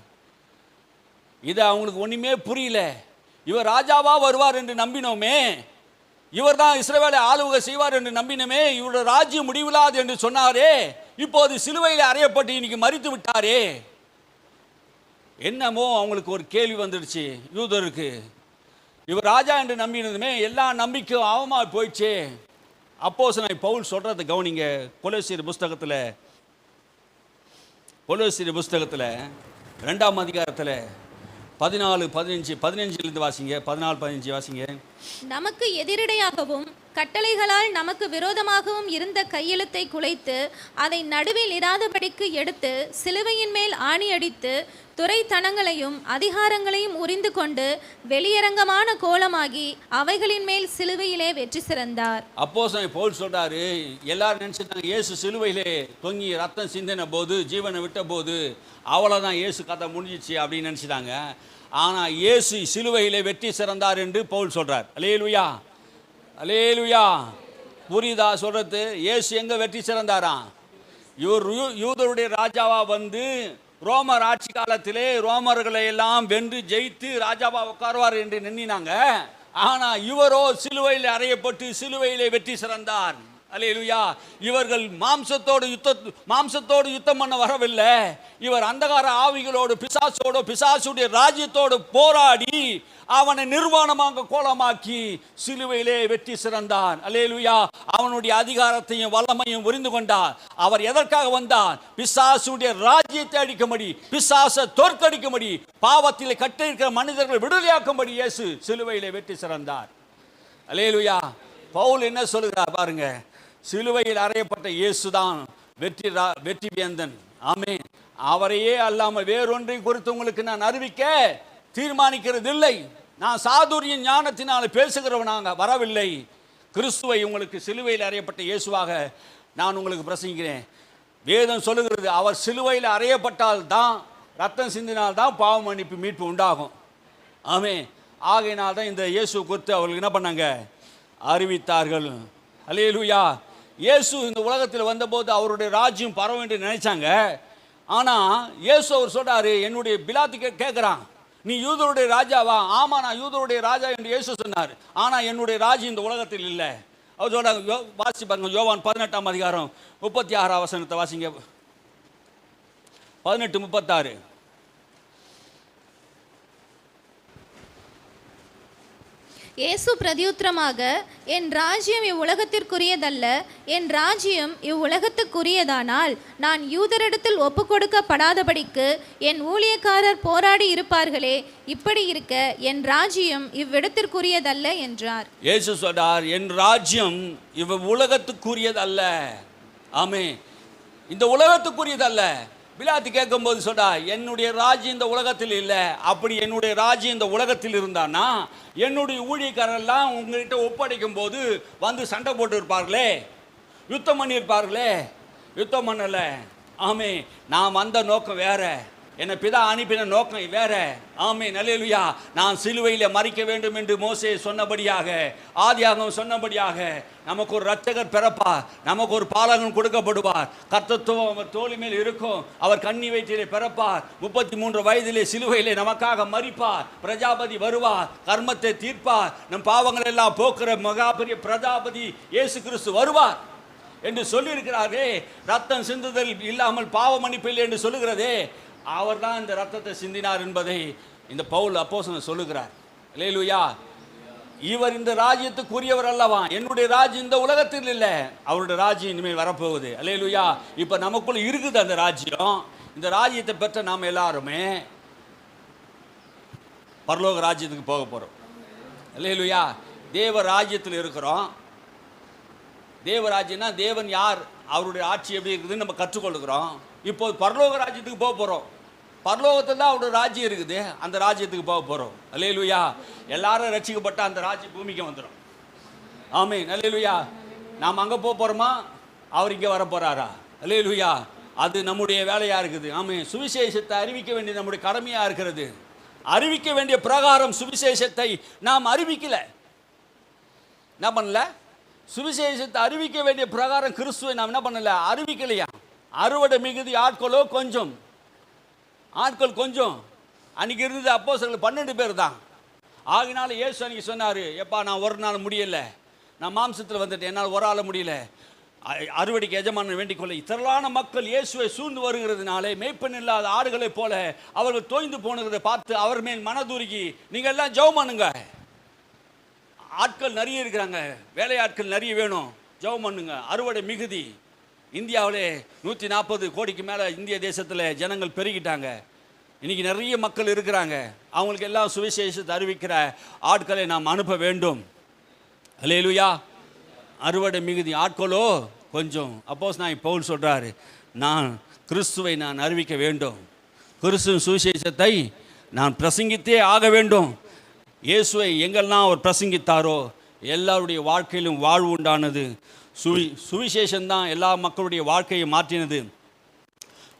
இது அவங்களுக்கு ஒன்றுமே புரியல. இவர் ராஜாவா வருவார் என்று நம்பினோமே, இவர் தான் இஸ்ரவேலை ஆளுகை செய்வார் என்று நம்பினோமே, இவருடைய ராஜ்யம் முடிவில்லாது என்று சொன்னாரே, இப்போது சிலுவையில் அறையப்பட்டு இன்னைக்கு மரித்து விட்டாரே. என்னமோ அவங்களுக்கு ஒரு கேள்வி வந்துடுச்சு யூதருக்கு. இவர் ராஜா என்று நம்பினதுமே எல்லா நம்பிக்கையும் அவமா போயிடுச்சு. அப்போஸ்தலனாகிய பவுல் சொல்றது கவனிங்க. கொலோசியர் புஸ்தகத்தில் 2ஆம் அதிகாரத்தில் 14-15 வாசிங்க. 14-15 வாசிங்க. நமக்கு எதிரடையாகவும் கட்டளைகளால் நமக்கு விரோதமாகவும் இருந்த கையெழுத்தை குலைத்து அதை நடுவில் இராதபடிக்கு எடுத்து சிலுவையின் மேல் ஆணி அடித்து துரைத்தனங்களையும் அதிகாரங்களையும் உரிந்து கொண்டு வெளியரங்கமான கோலமாகி அவைகளின் மேல் சிலுவையிலே வெற்றி சிறந்தார். அப்போஸ்தலன் பவுல் சொல்றாரு, எல்லாரும் நினைச்சிட்டாங்க இயேசு சிலுவையிலே தொங்கி ரத்தம் சிந்தின போது, ஜீவனை விட்ட போது அவ்வளோதான் இயேசு கதை முடிஞ்சிச்சு அப்படின்னு நினச்சிட்டாங்க. ஆனால் இயேசு சிலுவையிலே வெற்றி சிறந்தார் என்று பவுல் சொல்றார். அல்லேலூயா, அல்லேலூயா. புரியுதா சொல்றது? இயேசு எங்க வெற்றி சிறந்தாராம்? இவர் யூதருடைய ராஜாவா வந்து ரோமர் ஆட்சி காலத்திலே ரோமர்களை எல்லாம் வென்று ஜெயித்து ராஜாவா உட்காருவார் என்று நினைனாங்க. ஆனா இவரோ சிலுவையில் அறையப்பட்டு சிலுவையிலே வெற்றி சிறந்தார். அல்லேலூயா. இவர்கள் மாம்சத்தோடு யுத்தம் பண்ண வரவில்லை. இவர் அந்தகார ஆவிகளோடு பிசாசோடு பிசாசுடைய ராஜ்யத்தோடு போராடி அவனை நிர்வாணமாக கோலமாக்கி சிலுவையிலே வெற்றி சிறந்தார். அல்லேலூயா. அவனுடைய அதிகாரத்தையும் வல்லமையும் புரிந்து கொண்டார். அவர் எதற்காக வந்தார்? பிசாசுடைய ராஜ்யத்தை அடிக்கும்படி, பிசாசை தோற்கடிக்கும்படி, பாவத்தில் கட்டியிருக்கிற மனிதர்கள் விடுதலையாக்கும்படி இயேசு சிலுவையிலே வெற்றி சிறந்தார். அல்லேலூயா. பவுல் என்ன சொல்லுகிறார் பாருங்க, சிலுவையில் அறையப்பட்ட இயேசுதான் வெற்றி வேந்தன். ஆமென். அவரையே அல்லாமல் வேறொன்றை குறித்து உங்களுக்கு நான் அறிவிக்க தீர்மானிக்கிறது இல்லை. நான் சாதுரிய ஞானத்தினால பேசுகிறவனாக வரவில்லை. கிறிஸ்துவை உங்களுக்கு சிலுவையில் அறையப்பட்ட இயேசுவாக நான் உங்களுக்கு பிரசங்கிக்கிறேன். வேதம் சொல்லுகிறது, அவர் சிலுவையில் அறையப்பட்டால் தான், ரத்தம் சிந்தினால் தான் பாவ மன்னிப்பு மீட்பு உண்டாகும். ஆமென். ஆகையினால் தான் இந்த இயேசு குறித்து அவர்கள் என்ன பண்ணாங்க? அறிவித்தார்கள். அல்லேலூயா. இயேசு இந்த உலகத்தில் வந்தபோது அவருடைய ராஜ்யம் பரவ என்று நினைச்சாங்க. ஆனால் இயேசு அவர் சொல்றாரு, என்னுடைய பிலாத்து கேட்குறான், நீ யூதருடைய ராஜாவா? ஆமா, நான் யூதருடைய ராஜா என்று இயேசு சொன்னார். ஆனால் என்னுடைய ராஜ்யம் இந்த உலகத்தில் இல்லை. அவர் சொல்றாங்க, வாசிப்பாங்க யோவான் 18ஆம் அதிகாரம் 36ஆம் வசனத்தை வாசிங்க. 18:36. இயேசு பிரதியுத்தரமாக, என் ராஜ்யம் இவ்வுலகத்திற்குரியதல்ல. என் ராஜ்யம் இவ்வுலகத்துக்குரியதானால் நான் யூதரிடத்தில் ஒப்புக்கொடுக்கப்படாதபடிக்கு என் ஊழியக்காரர் போராடி இருப்பார்களே. இப்படி இருக்க என் ராஜ்யம் இவ்விடத்திற்குரியதல்ல என்றார். இயேசு சொல்றார், என் ராஜ்யம் உலகத்துக்குரியதல்ல. ஆமென். இந்த உலகத்துக்குரியதல்ல. பிலாத்து கேட்கும்போது சொல்றா, என்னுடைய ராஜ்யம் இந்த உலகத்தில் இல்லை. அப்படி என்னுடைய ராஜ்யம் இந்த உலகத்தில் இருந்தானா என்னுடைய ஊழியக்காரெல்லாம் உங்ககிட்ட ஒப்படைக்கும் போது வந்து சண்டை போட்டு இருப்பார்களே, யுத்தம் பண்ணியிருப்பார்களே. யுத்தம் பண்ணல. ஆமே, நான் வந்த நோக்கம் வேற, என்னை பிதா அனுப்பின நோக்கம் வேற. ஆமே, அல்லேலூயா. நான் சிலுவையில் மறிக்க வேண்டும் என்று மோசே சொன்னபடியாக, ஆதியாகமம் சொன்னபடியாக நமக்கு ஒரு இரட்சகர் பிறப்பார், நமக்கு ஒரு பாலகன் கொடுக்கப்படுவார், கர்த்தத்துவம் அவர் தோளி மேல் இருக்கும், அவர் கன்னி வயிற்றிலே பிறப்பார், 33 வயதிலே சிலுவையிலே நமக்காக மரிப்பார், பிரஜாபதி வருவார், கர்மத்தை தீர்ப்பார், நம் பாவங்கள் எல்லாம் போக்குற மகாபெரிய பிரஜாபதி இயேசு கிறிஸ்து வருவார் என்று சொல்லியிருக்கிறாரே. ரத்தம் சிந்துதல் இல்லாமல் பாவ மன்னிப்பு இல்லை என்று சொல்லுகிறதே, அவர் தான் இந்த ரத்தத்தை சிந்தினார் என்பதை இந்த பவுல் அப்போஸ்தலன் சொல்லுகிறார். அல்லேலூயா. இவர் இந்த ராஜ்யத்துக்குரியவர் அல்லவா? என்னுடைய ராஜ்யம் இந்த உலகத்தில் இல்லை, அவருடைய ராஜ்யம் இனிமேல் வரப்போகுது. அல்லேலூயா. இப்போ நமக்குள்ள இருக்குது அந்த ராஜ்யம். இந்த ராஜ்யத்தை பெற்ற நாம் எல்லாருமே பரலோக ராஜ்யத்துக்கு போக போகிறோம். அல்லேலூயா. தேவ ராஜ்யத்தில் இருக்கிறோம். தேவ ராஜ்யம்னா தேவன் யார், அவருடைய ஆட்சி எப்படி இருக்குதுன்னு நம்ம கற்றுக்கொள்ளுகிறோம். இப்போ பரலோக ராஜ்யத்துக்கு போக போகிறோம். பரலோகத்தில் தான் அவருடைய ராஜ்யம் இருக்குது, அந்த ராஜ்யத்துக்கு போக போகிறோம். அல்லேலூயா. எல்லாரும் ரட்சிக்கப்பட்ட அந்த ராஜ்யம் பூமிக்கு வந்துடும். ஆமென். அல்லேலூயா. நாம் அங்கே போக போகிறோமா, அவர் இங்கே வர போகிறாரா? அல்லேலூயா. அது நம்முடைய வேலையாக இருக்குது. ஆமென். சுவிசேஷத்தை அறிவிக்க வேண்டியது நம்முடைய கடமையாக இருக்கிறது. அறிவிக்க வேண்டிய பிரகாரம் சுவிசேஷத்தை நாம் அறிவிக்கல. என்ன பண்ணல? சுவிசேஷத்தை அறிவிக்க வேண்டிய பிரகாரம் கிறிஸ்துவை நாம் என்ன பண்ணல? அறிவிக்கலையா? அறுவடை மிகுதி, ஆட்களோ கொஞ்சம். ஆட்கள் கொஞ்சம். அன்றைக்கி இருந்தது அப்போஸ்தலர்கள் 12 பேர் தான். ஆகினால இயேசு அன்றைக்கி சொன்னார், எப்பா நான் ஒரு நாள் முடியலை, நான் மாம்சத்தில் வந்துட்டேன், என்னால் ஒரு ஆள் முடியல, அறுவடைக்கு எஜமானன் வேண்டிக் கொள்ள. திரளான மக்கள் இயேசுவை சூழ்ந்து வருகிறதுனாலே மேய்ப்பன் இல்லாத ஆடுகளைப் போல அவர்கள் தோய்ந்து போனதை பார்த்து அவர் மேல் மனதுருகி, நீங்கள் எல்லாம் ஜெபம் பண்ணுங்க, ஆட்கள் நிறைய இருக்கிறாங்க, வேலையாட்கள் நிறைய வேணும், ஜெபம் பண்ணுங்க, அறுவடை மிகுதி. இந்தியாவிலே 140 கோடிக்கு மேலே இந்திய தேசத்தில் ஜனங்கள் பெருகிட்டாங்க. இன்றைக்கி நிறைய மக்கள் இருக்கிறாங்க. அவங்களுக்கு எல்லாம் சுவிசேஷத்தை அறிவிக்கிற ஆட்களை நாம் அனுப்ப வேண்டும். அல்லேலூயா. அறுவடை மிகுதி, ஆட்களோ கொஞ்சம். அப்போஸ்தலனாகிய பவுல் சொல்கிறாரு, நான் கிறிஸ்துவை நான் அறிவிக்க வேண்டும், கிறிஸ்துவின் சுவிசேஷத்தை நான் பிரசங்கித்தே ஆக வேண்டும். இயேசுவை எங்கெல்லாம் அவர் பிரசங்கித்தாரோ எல்லாருடைய வாழ்க்கையிலும் வாழ்வு உண்டானது. சுவிசேஷம்தான் எல்லா மக்களுடைய வாழ்க்கையை மாற்றினது.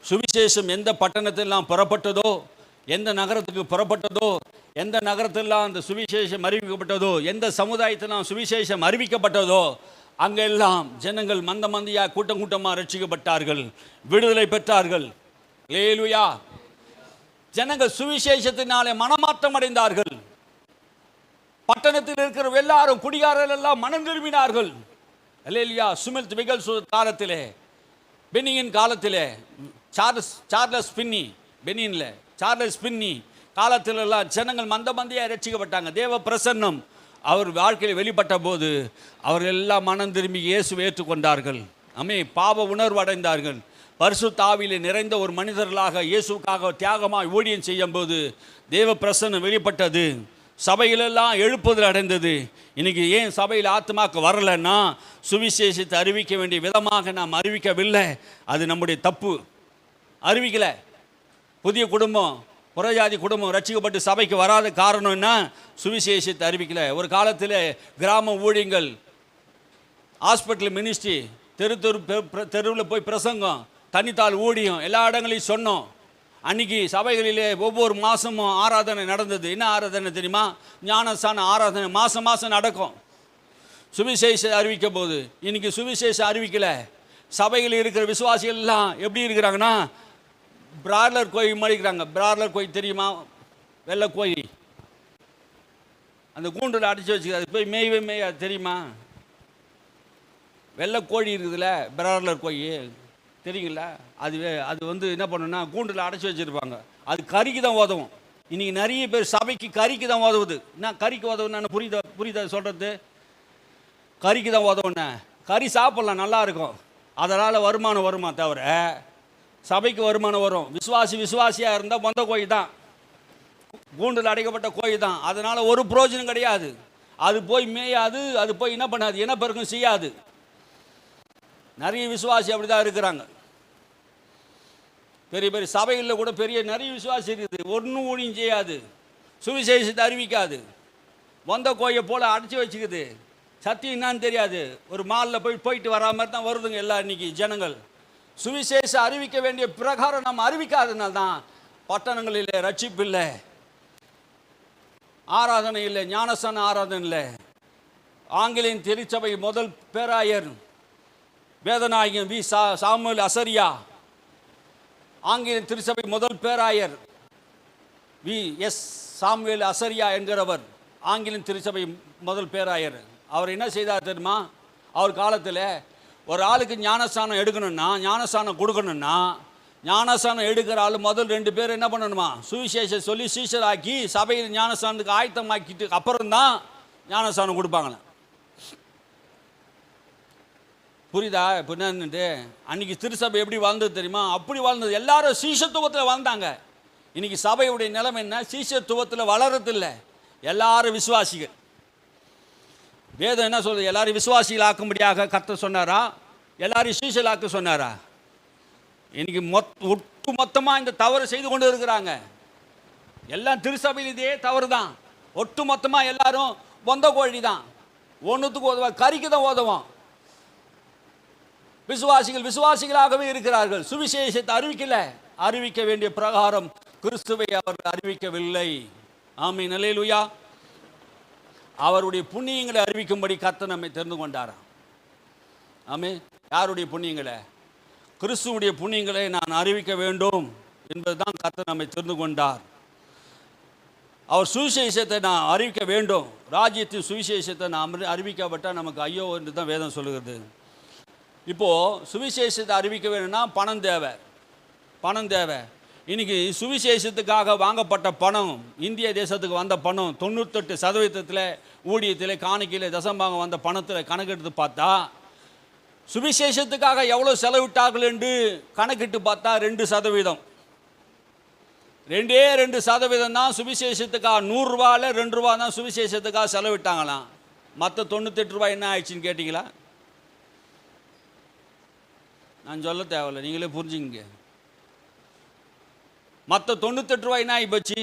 சுவிசேஷம் எந்த பட்டணத்திலாம் புறப்பட்டதோ, எந்த நகரத்துக்கு புறப்பட்டதோ, எந்த நகரத்திலாம் அந்த சுவிசேஷம் அறிவிக்கப்பட்டதோ, எந்த சமுதாயத்திலாம் சுவிசேஷம் அறிவிக்கப்பட்டதோ, அங்கெல்லாம் ஜனங்கள் மந்த மந்தியாக கூட்டம் கூட்டமாக ரட்சிக்கப்பட்டார்கள், விடுதலை பெற்றார்கள். அல்லேலூயா. ஜனங்கள் சுவிசேஷத்தினாலே மனமாற்றம் அடைந்தார்கள். பட்டணத்தில் இருக்கிற எல்லாரும் குடிகாரர்கள் எல்லாம் மனம் திரும்பினார்கள். அல்லேலூயா. சுமித் விகல்ஸ் காலத்திலே, பெனியின் காலத்திலே, சார்லஸ் பின்னி, பெனின்ல சார்லஸ் பின்னி காலத்திலெல்லாம் ஜனங்கள் மந்த மந்தியாக ரட்சிக்கப்பட்டாங்க. தேவ பிரசன்னம் அவர் வாழ்க்கையில் வெளிப்பட்ட போது அவர்கள் எல்லாம் மனம் திரும்பி இயேசுவை ஏற்றுக்கொண்டார்கள். பாவ உணர்வு அடைந்தார்கள். பரிசுத்த ஆவியிலே நிறைந்த ஒரு மனிதர்களாக இயேசுக்காக தியாகமாக ஊழியம் செய்யும் போது தேவ பிரசன்னம் வெளிப்பட்டது. சபையிலெல்லாம் எழுப்புதல் அடைந்தது. இன்றைக்கி ஏன் சபையில் ஆத்மாக்கு வரலைன்னா, சுவிசேஷத்தை அறிவிக்க வேண்டிய விதமாக நாம் அறிவிக்கவில்லை. அது நம்முடைய தப்பு. அறிவிக்கலை. புதிய குடும்பம், புறஜாதி குடும்பம் ரட்சிக்கப்பட்டு சபைக்கு வராத காரணம் என்ன? சுவிசேஷத்தை அறிவிக்கலை. ஒரு காலத்தில் கிராம ஊழியங்கள், ஹாஸ்பிட்டல் மினிஸ்ட்ரி, தெருவில் போய் பிரசங்கம், தனித்தாள் ஊழியம், எல்லா இடங்களையும் சொன்னோம். அன்றைக்கி சபைகளிலே ஒவ்வொரு மாதமும் ஆராதனை நடந்தது. என்ன ஆராதனை தெரியுமா? ஞானஸ்தான ஆராதனை மாதம் நடக்கும். சுவிசேஷம் அறிவிக்க போது இன்றைக்கி சுவிசேஷம் அறிவிக்கலை. சபைகளில் இருக்கிற விசுவாசிகள் எல்லாம் எப்படி இருக்கிறாங்கன்னா, பிராய்லர் கோழி மடிக்கிறாங்க. பிராய்லர் கோழி தெரியுமா? வெள்ளை கோழி, அந்த கூண்டில் அடித்து வச்சுக்கிறது, போய் மேய்வே தெரியுமா? வெள்ளை கோழி இருக்குதுல்ல, பிராய்லர் கோழி தெரியுங்களா? அது வந்து என்ன பண்ணுன்னா, கூண்டில் அடைச்சி வச்சுருப்பாங்க. அது கறிக்கு தான் உதவும். இன்றைக்கி நிறைய பேர் சபைக்கு கறிக்கு தான் உதவுது. என்ன கறிக்கு உதவுன்னு புரியுதா சொல்கிறது? கறிக்கு தான் உதவுண்ணே. கறி சாப்பிட்லாம், நல்லா இருக்கும், அதனால் வருமானம் வருமா தவிர சபைக்கு வருமானம் வரும். விசுவாசியாக இருந்தால் மொந்த கோழி தான், கூண்டில் அடைக்கப்பட்ட கோழி தான். அதனால் ஒரு பிரயோஜனம் கிடையாது. அது போய் மேயாது, அது போய் என்ன பண்ணாது, இனப்பெருக்கம் செய்யாது. நிறைய விசுவாசி அப்படி தான் இருக்கிறாங்க. பெரிய பெரிய சபைகளில் கூட நிறைய விசுவாசி இருக்குது. ஒன்றும் ஊழியம் செய்யாது, சுவிசேஷத்தை அறிவிக்காது, மொந்த கோயை போல் அடைச்சி வச்சுக்குது. சத்தியம் என்னான்னு தெரியாது. ஒரு மாலில் போயிட்டு வரா மாதிரி தான் வருதுங்க எல்லாம் இன்றைக்கி ஜனங்கள். சுவிசேஷம் அறிவிக்க வேண்டிய பிரகாரம் நம்ம அறிவிக்காதனால தான் பட்டணங்களில் ரட்சிப்பு இல்லை, ஆராதனை இல்லை, ஞானஸ்தான ஆராதனை இல்லை. ஆங்கிலேயன் திருச்சபை முதல் பேராயர் வேதநாயகன் வி. சாமுவேல் அசரியா, ஆங்கிலேயன் திருச்சபை முதல் பேராயர் வி. எஸ். சாமுவேல் அசரியா என்கிறவர் ஆங்கிலேயன் திருச்சபை முதல் பேராயர். அவர் என்ன செய்தார் தெரியுமா? அவர் காலத்தில் ஒரு ஆளுக்கு ஞானஸ்தானம் எடுக்கணும்னா, ஞானஸ்தானம் கொடுக்கணும்னா, ஞானஸ்தானம் எடுக்கிற ஆள் முதல் 2 பேர் என்ன பண்ணணுமா? சுவிசேஷம் சொல்லி சீஷராக்கி சபையில் ஞானஸ்தானத்துக்கு ஆயத்தமாக்கிட்டு அப்புறம்தான் ஞானஸ்தானம் கொடுப்பாங்களே. புரியுதா? இப்போ என்னன்ட்டு அன்றைக்கி திருச்சபை எப்படி வாழ்ந்தது தெரியுமா? அப்படி வாழ்ந்தது. எல்லாரும் சீஷத்துவத்தில் வாழ்ந்தாங்க. இன்றைக்கி சபையுடைய நிலைமை என்ன? சீஷத்துவத்தில் வளரதில்லை, எல்லாரும் விசுவாசிகள். வேதம் என்ன சொல்றது? எல்லாரும் விசுவாசிகள் ஆக்கும்படியாக கர்த்தர் சொன்னாரா? எல்லாரையும் சீஷலாக்க சொன்னாரா? இன்னைக்கு ஒட்டு மொத்தமாக இந்த தவறு செய்து கொண்டு இருக்கிறாங்க. எல்லாம் திருச்சபையில் இதே தவறு தான். ஒட்டு மொத்தமாக எல்லாரும் பொந்த கோழி தான். ஒன்றுத்துக்கு உதவ கறிக்கு தான் உதவும். விசுவாசிகளாகவே இருக்கிறார்கள். சுவிசேஷத்தை அறிவிக்க வேண்டிய பிரகாரம் கிறிஸ்துவை அவர்கள் அறிவிக்கவில்லை. ஆமென், அல்லேலூயா. அவருடைய புண்ணியங்களை அறிவிக்கும்படி கர்த்தர் நம்மை தெரிந்து கொண்டாராம். ஆமென். யாருடைய புண்ணியங்களை? கிறிஸ்துவுடைய புண்ணியங்களை நான் அறிவிக்க வேண்டும் என்பதுதான் கர்த்தர் நம்மை தெரிந்து கொண்டார். அவர் சுவிசேஷத்தை நான் அறிவிக்க வேண்டும். ராஜ்யத்தின் சுவிசேஷத்தை நான் அறிவிக்கப்பட்டால் நமக்கு ஐயோ என்று தான் வேதம் சொல்லுகிறது. இப்போது சுவிசேஷத்தை அறிவிக்க வேணும்னா பணம் தேவை. இன்றைக்கி சுவிசேஷத்துக்காக வாங்கப்பட்ட பணம், இந்திய தேசத்துக்கு வந்த பணம் 98% ஊழியத்தில் காணிக்கையில் தசம்பாகம் வந்த பணத்தில் கணக்கெடுத்து பார்த்தா சுவிசேஷத்துக்காக எவ்வளோ செலவிட்டார்கள் என்று கணக்கிட்டு பார்த்தா 2%. 2% தான் சுவிசேஷத்துக்காக. 100 ரூபாயில் 2 ரூபா தான் சுவிசேஷத்துக்காக செலவிட்டாங்களாம். மற்ற 98 ரூபாய் என்ன ஆயிடுச்சுன்னு கேட்டிங்களா? நான் சொல்ல தேவையில்லை, நீங்களே புரிஞ்சுங்க. மற்ற 98 ரூபாய் என்ன ஆகி போச்சு?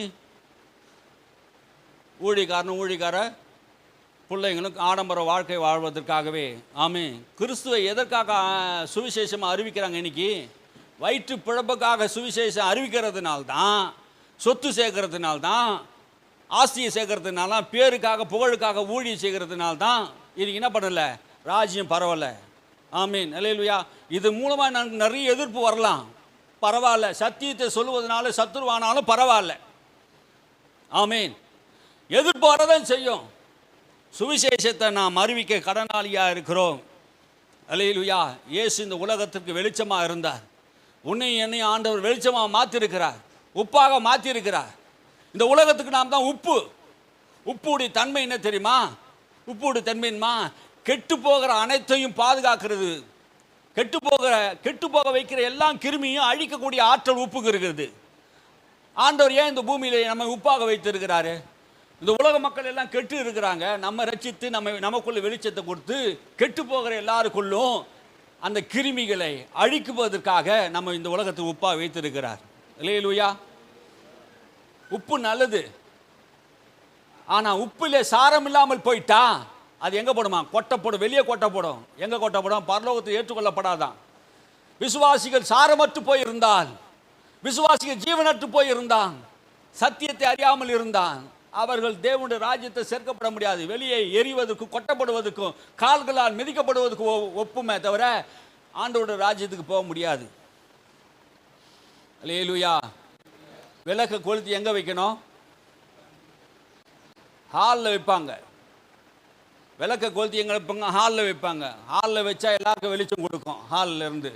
ஊழியக்கார பிள்ளைங்களுக்கு ஆடம்பர வாழ்க்கை வாழ்வதற்காகவே. ஆமென். கிறிஸ்துவை எதற்காக சுவிசேஷமாக அறிவிக்கிறாங்க? இன்னைக்கு வயிற்று பிழப்புக்காக சுவிசேஷம் அறிவிக்கிறதுனால்தான், சொத்து சேர்க்கறதுனால்தான், ஆஸ்தியை சேர்க்கறதுனால, பேருக்காக புகழுக்காக ஊழியம் செய்கிறதுனால்தான் இன்னைக்கு என்ன பண்ணலை? ராஜ்யம் பரவலை. ஆமீன், அல்லேலூயா. இது மூலமாக எனக்கு நிறைய எதிர்ப்பு வரலாம், பரவாயில்ல. சத்தியத்தை சொல்லுவதனால சத்துருவானாலும் பரவாயில்ல. ஆமீன். எதிர்ப்பு வரதான் செய்யும். சுவிசேஷத்தை நாம் அறிவிக்க கடனாளியாக இருக்கிறோம். அல்லேலூயா. இயேசு இந்த உலகத்திற்கு வெளிச்சமாக இருந்தார். உன்னையும் என்னையும் ஆண்டவர் வெளிச்சமாக மாற்றிருக்கிறார், உப்பாக மாற்றிருக்கிறார். இந்த உலகத்துக்கு நாம் தான் உப்பு. உப்புடைய தன்மை என்ன தெரியுமா? உப்புடைய தன்மைமா கெட்டு போகிற அனைத்தையும் பாதுகாக்கிறது. கெட்டு போக வைக்கிற எல்லாம் கிருமியும் அழிக்கக்கூடிய ஆற்றல் உப்புக்கு இருக்கிறது. ஆண்டவர் ஏன் இந்த பூமியில நம்ம உப்பாக வைத்திருக்கிறாரு? இந்த உலக மக்கள் எல்லாம் கெட்டு இருக்கிறாங்க. நம்ம ரட்சித்து நமக்குள்ள வெளிச்சத்தை கொடுத்து கெட்டு போகிற எல்லாருக்குள்ளும் அந்த கிருமிகளை அழிக்குவதற்காக நம்ம இந்த உலகத்தை உப்பாக வைத்திருக்கிறார். அல்லேலூயா. உப்பு நல்லது. ஆனால் உப்பிலே சாரம் இல்லாமல் போயிட்டா அது எங்கே போடுமா? கொட்டப்படும், வெளியே கொட்டப்படும். எங்கே கொட்டப்படும்? பரலோகத்தில் ஏற்றுக்கொள்ளப்படாதான். விசுவாசிகள் சாரமற்று போயிருந்தால், விசுவாசிகள் ஜீவனற்று போயிருந்தான், சத்தியத்தை அறியாமல் இருந்தான், அவர்கள் தேவனுடைய ராஜ்யத்தை சேர்க்கப்பட முடியாது. வெளியே எரிவதற்கும் கொட்டப்படுவதற்கும் கால்களால் மிதிக்கப்படுவதற்கும் ஒப்புமே தவிர ஆண்டவருடைய ராஜ்யத்துக்கு போக முடியாது. அல்லேலூயா. விளக்க கொளுத்தி எங்கே வைக்கணும்? ஹாலில் வைப்பாங்க. விளக்க கொளுத்தி எங்கே வைப்பாங்க? ஹாலில் வைப்பாங்க. ஹாலில் வச்சா எல்லாருக்கும் வெளிச்சம் கொடுக்கும் ஹாலில் இருந்து.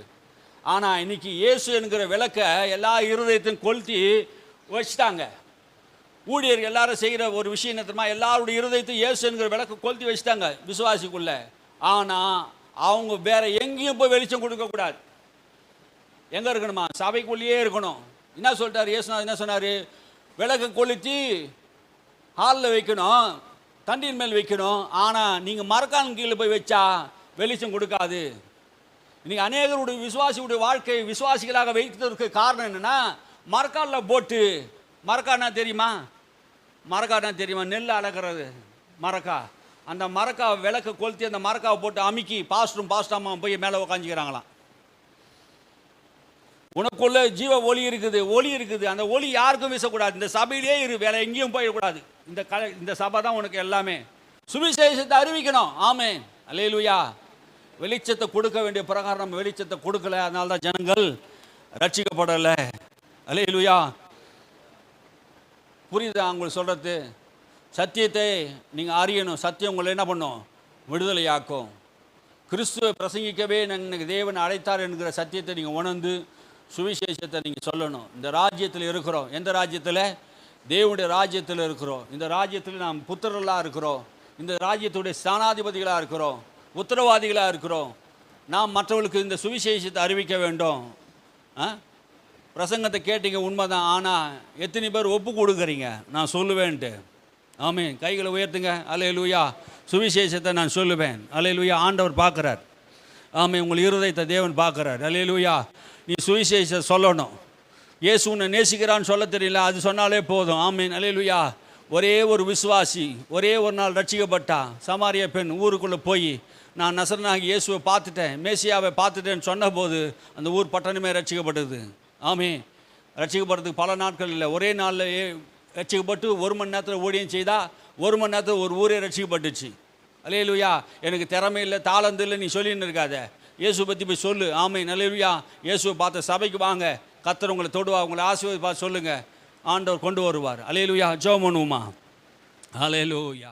ஆனால் இன்னைக்கு இயேசு என்கிற விளக்க எல்லா இருதயத்தையும் கொளுத்தி வச்சுட்டாங்க. ஊழியர்கள் எல்லாரும் செய்கிற ஒரு விஷயம் என்ன தெரியுமா? எல்லாருடைய இருதயத்தையும் இயேசு என்கிற விளக்க கொளுத்தி வச்சுட்டாங்க விசுவாசிக்குள்ள. ஆனால் அவங்க வேற எங்கேயும் போய் வெளிச்சம் கொடுக்கக்கூடாது. எங்கே இருக்கணுமா? சபைக்குள்ளேயே இருக்கணும். என்ன சொல்லிட்டார் இயேசுநாதர்? என்ன சொன்னார்? விளக்க கொளுத்தி ஹாலில் வைக்கணும், தண்டின் மேல் வைக்கணும். ஆனால் நீங்கள் மரக்கான் கீழே போய் வச்சா வெளிச்சம் கொடுக்காது. இன்னைக்கு அநேகருடைய விசுவாசியுடைய வாழ்க்கை விசுவாசிகளாக வைத்ததற்கு காரணம் என்னென்னா, மரக்காலில் போட்டு, மரக்கானா தெரியுமா? நெல் அலக்கிறது மரக்கா. அந்த மரக்கா விளக்க கொளுத்தி அந்த மரக்காவை போட்டு அமுக்கி பாஸ்டாமா போய் மேலே உக்காஞ்சிக்கிறாங்களாம். உனக்குள்ள ஜீவ ஒளி இருக்குது. அந்த ஒளி யாருக்கும் வீசக்கூடாது. இந்த சபையிலே வேற எங்கேயும் போயிடக்கூடாது. இந்த சபை தான் உனக்கு எல்லாமே. சுவிசேஷத்தை அறிவிக்கணும். ஆமென், அல்லேலூயா. வெளிச்சத்தை கொடுக்க வேண்டிய பிரகாரம் நம்ம வெளிச்சத்தை கொடுக்கல, அதனால தான் ஜனங்கள் ரட்சிக்கப்படலை. அல்லேலூயா. புரியுதா உங்களுக்கு சொல்கிறது? சத்தியத்தை நீங்கள் அறியணும். சத்தியம் உங்களை என்ன பண்ணும்? விடுதலையாக்கும். கிறிஸ்துவை பிரசங்கிக்கவே எனக்கு தேவன் அழைத்தார் என்கிற சத்தியத்தை நீங்கள் உணர்ந்து சுவிசேஷத்தை நீங்கள் சொல்லணும். இந்த ராஜ்யத்தில் இருக்கிறோம். எந்த ராஜ்யத்தில்? தேவனுடைய ராஜ்யத்தில் இருக்கிறோம். இந்த ராஜ்யத்தில் நாம் புத்திரர்களாக இருக்கிறோம். இந்த ராஜ்யத்துடைய ஸ்தானாதிபதிகளாக இருக்கிறோம், உத்தரவாதிகளாக இருக்கிறோம். நாம் மற்றவர்களுக்கு இந்த சுவிசேஷத்தை அறிவிக்க வேண்டும். பிரசங்கத்தை கேட்டீங்க, உண்மைதான். ஆனால் எத்தனை பேர் ஒப்பு கொடுக்குறீங்க நான் சொல்லுவேன்ட்டு? ஆமென். கைகளை உயர்த்துங்க. அல்லேலூயா. சுவிசேஷத்தை நான் சொல்லுவேன். அல்லேலூயா. ஆண்டவர் பார்க்குறார். ஆமென். உங்கள் இருதயத்தை தேவன் பார்க்குறார். அல்லேலூயா. நீ சுவிசேஷத்தை சொல்லணும். இயேசு உன்னை நேசிக்கிறான்னு சொல்ல தெரியல, அது சொன்னாலே போதும். ஆமென். அல்லேலூயா. ஒரே ஒரு விசுவாசி ஒரே ஒரு நாள் ரட்சிக்கப்பட்டா. சமாரிய பெண் ஊருக்குள்ளே போய் நான் நசரனாகி இயேசுவை பார்த்துட்டேன், மேசியாவை பார்த்துட்டேன்னு சொன்னபோது அந்த ஊர் பட்டணமே ரட்சிக்கப்பட்டது. ஆமென். ரட்சிக்கப்படுறதுக்கு பல நாட்கள் இல்லை, ஒரே நாளில் ரட்சிக்கப்பட்டு 1 மணி நேரத்தில் ஊழியம் செய்தால் 1 மணி நேரத்தில் ஒரு ஊரே ரட்சிக்கப்பட்டுச்சு. அல்லேலூயா. எனக்கு திறமை இல்லை, தாளந்து இல்லை, நீ சொல்லின்னு இருக்காத. இயேசுவை பற்றி போய் சொல்லு. ஆமென். அல்லேலூயா. இயேசுவை பார்த்த சபைக்கு வாங்க, கர்த்தர் உங்களை தொடுவா, உங்களை ஆசீர்வாதம் பார்த்து சொல்லுங்கள், ஆண்டவர் கொண்டு வருவார். அல்லேலூயா. ஜெபம் பண்ணுவோமா? அல்லேலூயா.